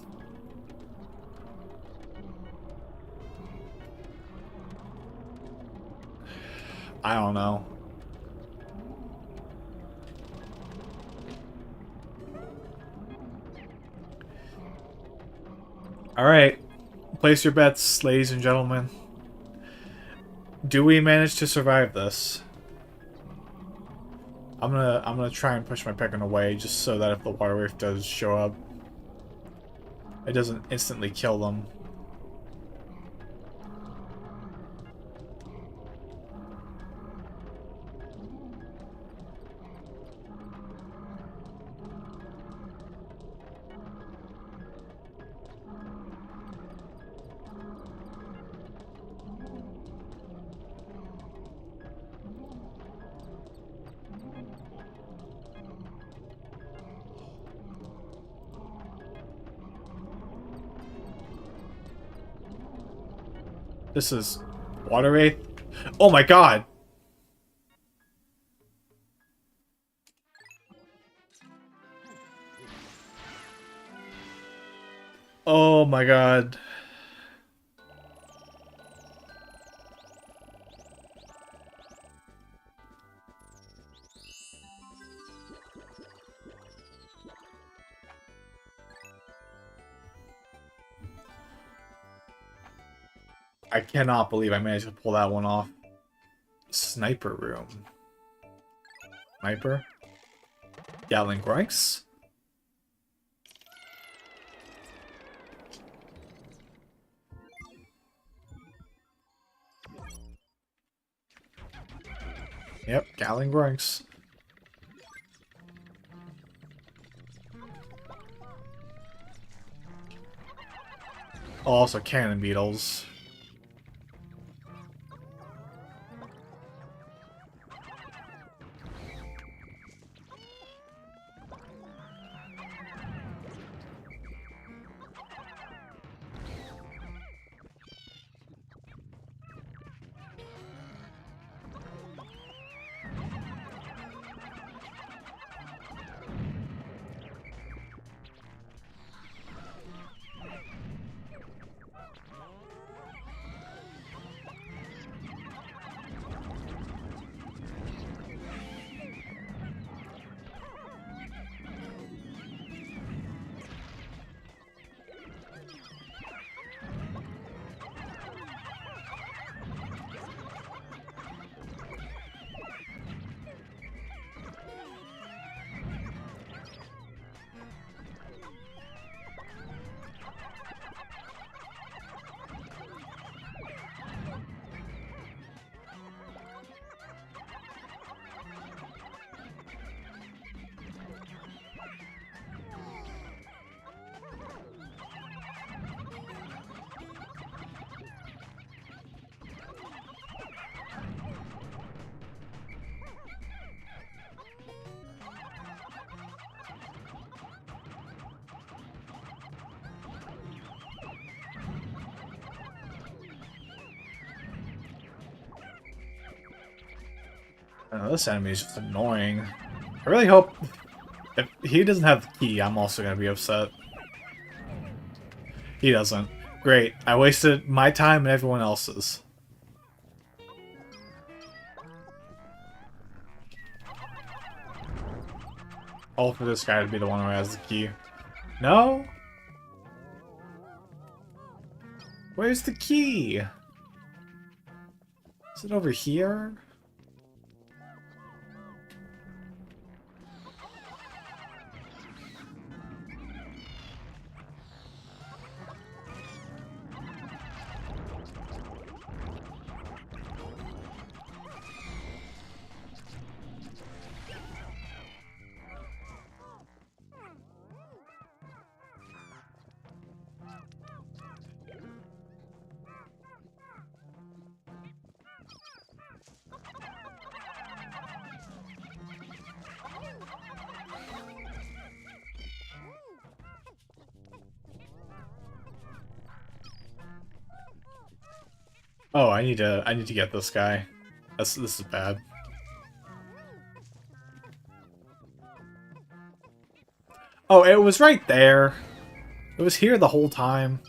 I don't know. Alright. Place your bets, ladies and gentlemen. Do we manage to survive this? I'm gonna try and push my Pikmin away just so that if the water wave does show up, it doesn't instantly kill them. This is water wraith. Oh my god! Oh my god. I cannot believe I managed to pull that one off. Sniper room. Sniper? Gatling Grinks? Yep, Gatling Grinks. Oh, also cannon beetles. This enemy is just annoying. I really hope if he doesn't have the key, I'm also gonna be upset. He doesn't. Great. I wasted my time and everyone else's. All for this guy to be the one who has the key. No? Where's the key? Is it over here? Oh, I need to get this guy. This is bad. Oh, it was right there. It was here the whole time.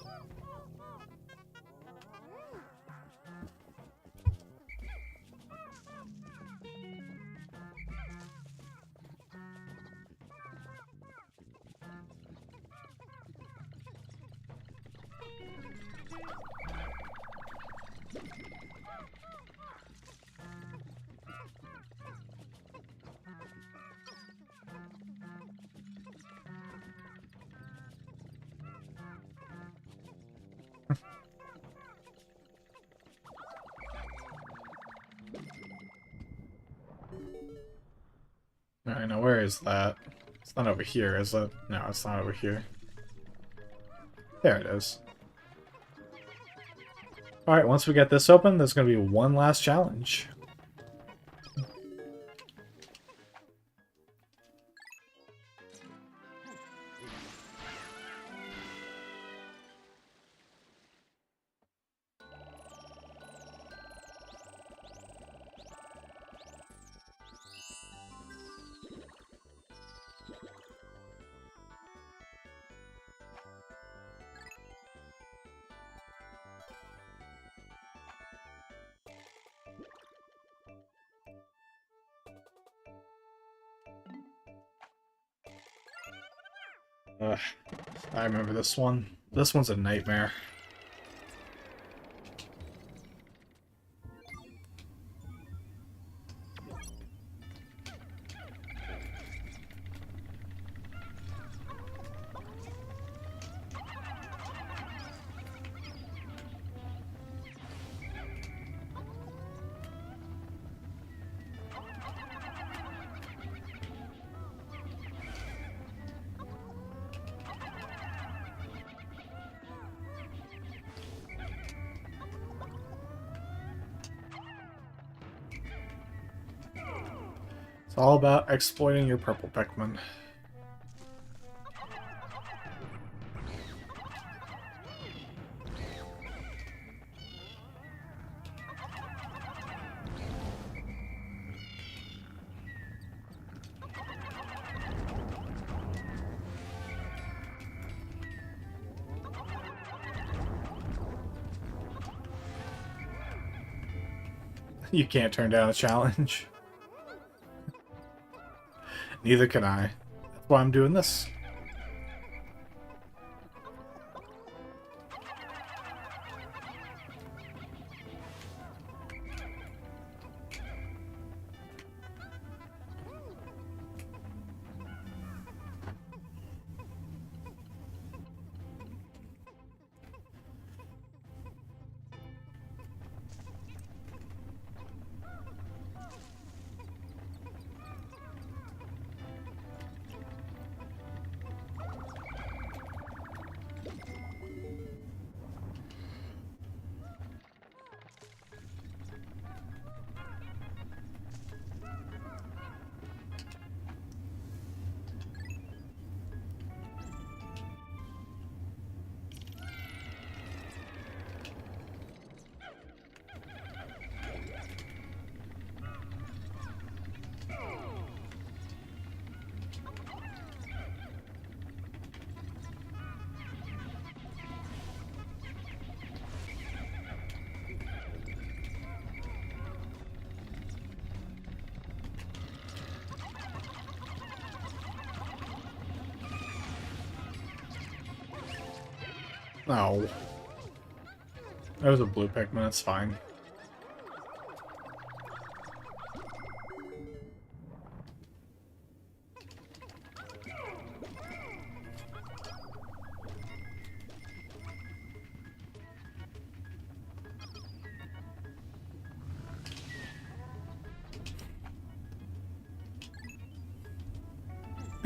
Alright, now where is that? It's not over here, is it? No, it's not over here. There it is. Alright, once we get this open, there's going to be one last challenge. Ugh, I remember this one. This one's a nightmare. It's all about exploiting your purple Pikmin. You can't turn down a challenge. Neither can I. That's why I'm doing this. No. That was a blue Pikmin, that's fine.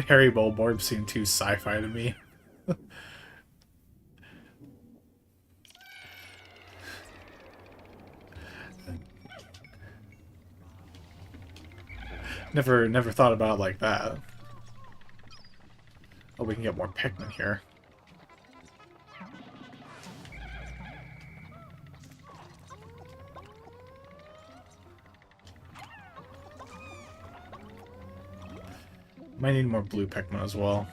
Harry Bulborb seemed too sci-fi to me. Never thought about it like that. Oh, we can get more Pikmin here. Might need more blue Pikmin as well.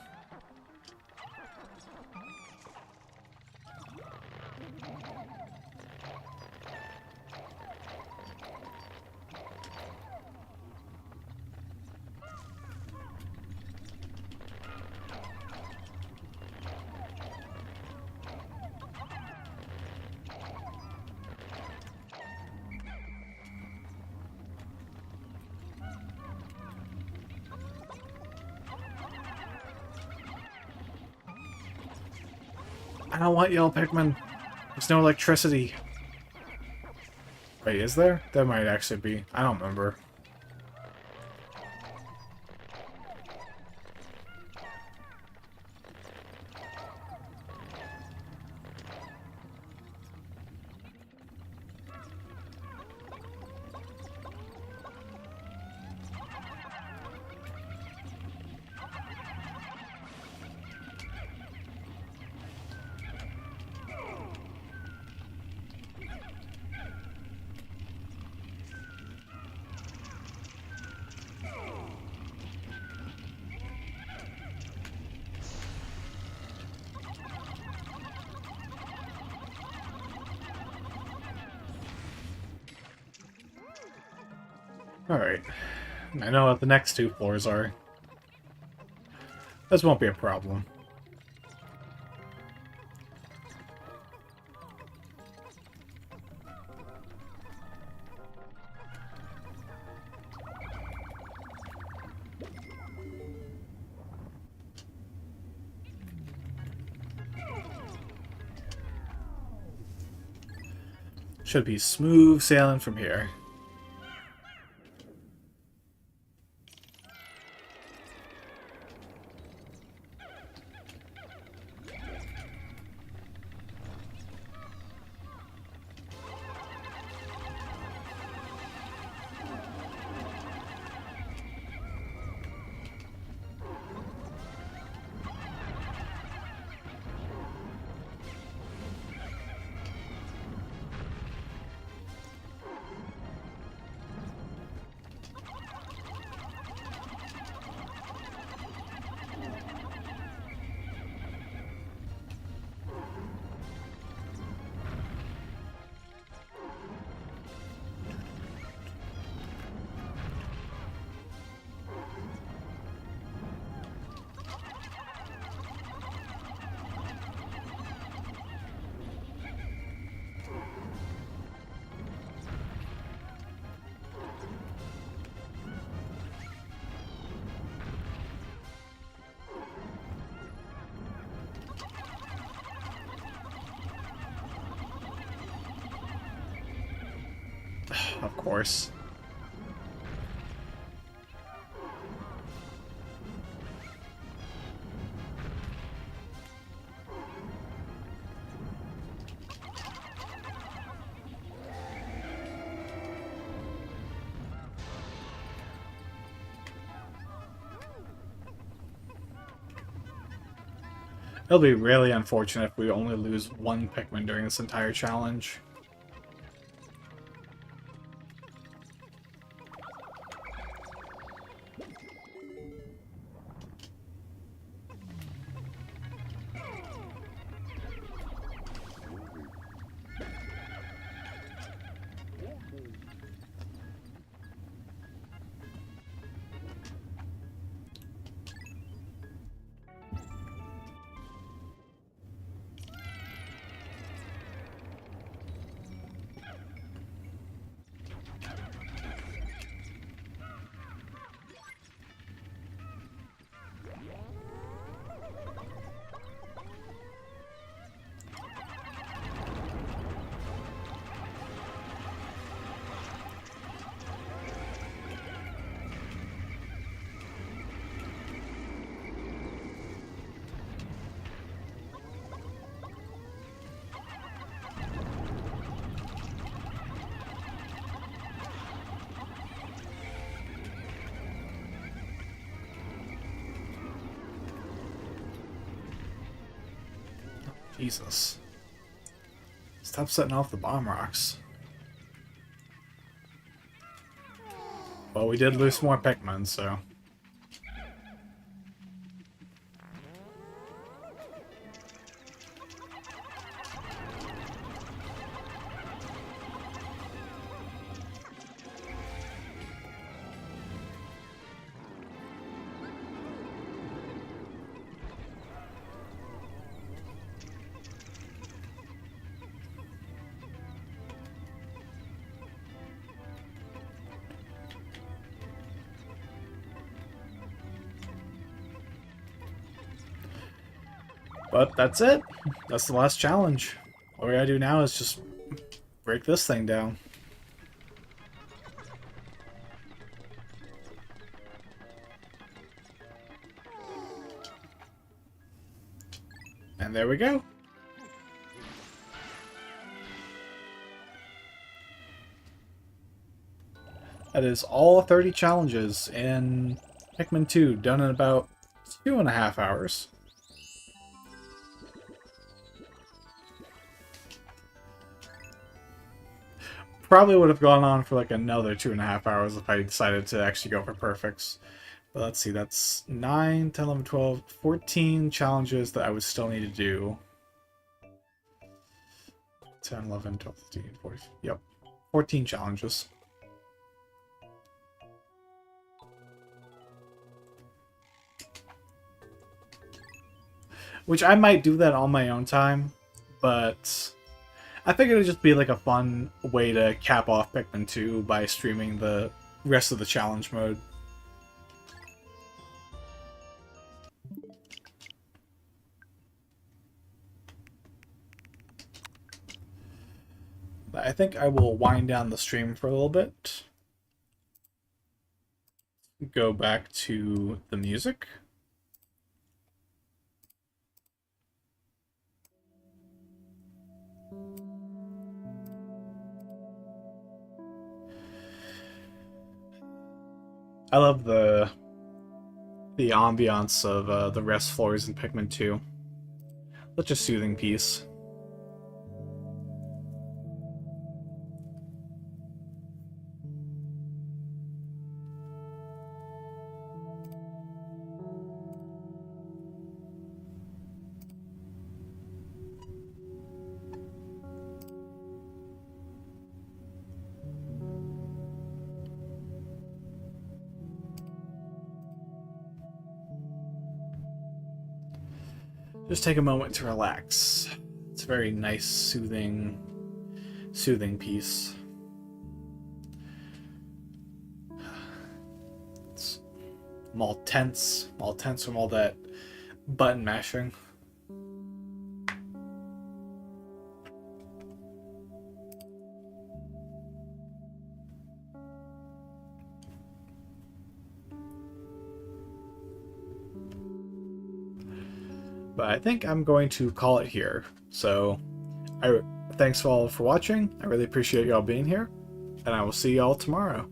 I don't want yellow Pikmin. There's no electricity. Wait, is there? There might actually be. I don't remember. Alright. I know what the next two floors are. This won't be a problem. Should be smooth sailing from here. Of course. It'll be really unfortunate if we only lose one Pikmin during this entire challenge. Jesus. Stop setting off the bomb rocks. Well, we did lose more Pikmin, so... But that's it. That's the last challenge. All we gotta do now is just break this thing down. And there we go. That is all 30 challenges in Pikmin 2, done in about 2.5 hours. Probably would have gone on for like another 2.5 hours if I decided to actually go for perfects. But let's see, that's 9, 10, 11, 12, 14 challenges that I would still need to do. 10, 11, 12, 13, 14, yep. 14 challenges. Which I might do that on my own time, but... I think it would just be like a fun way to cap off Pikmin 2 by streaming the rest of the challenge mode. But I think I will wind down the stream for a little bit. Go back to the music. I love the ambiance of the rest floors in Pikmin 2. Such a soothing piece. Just take a moment to relax. It's a very nice, soothing piece. I'm all tense from all that button mashing. But I think I'm going to call it here. So, thanks all for watching. I really appreciate y'all being here, and I will see y'all tomorrow.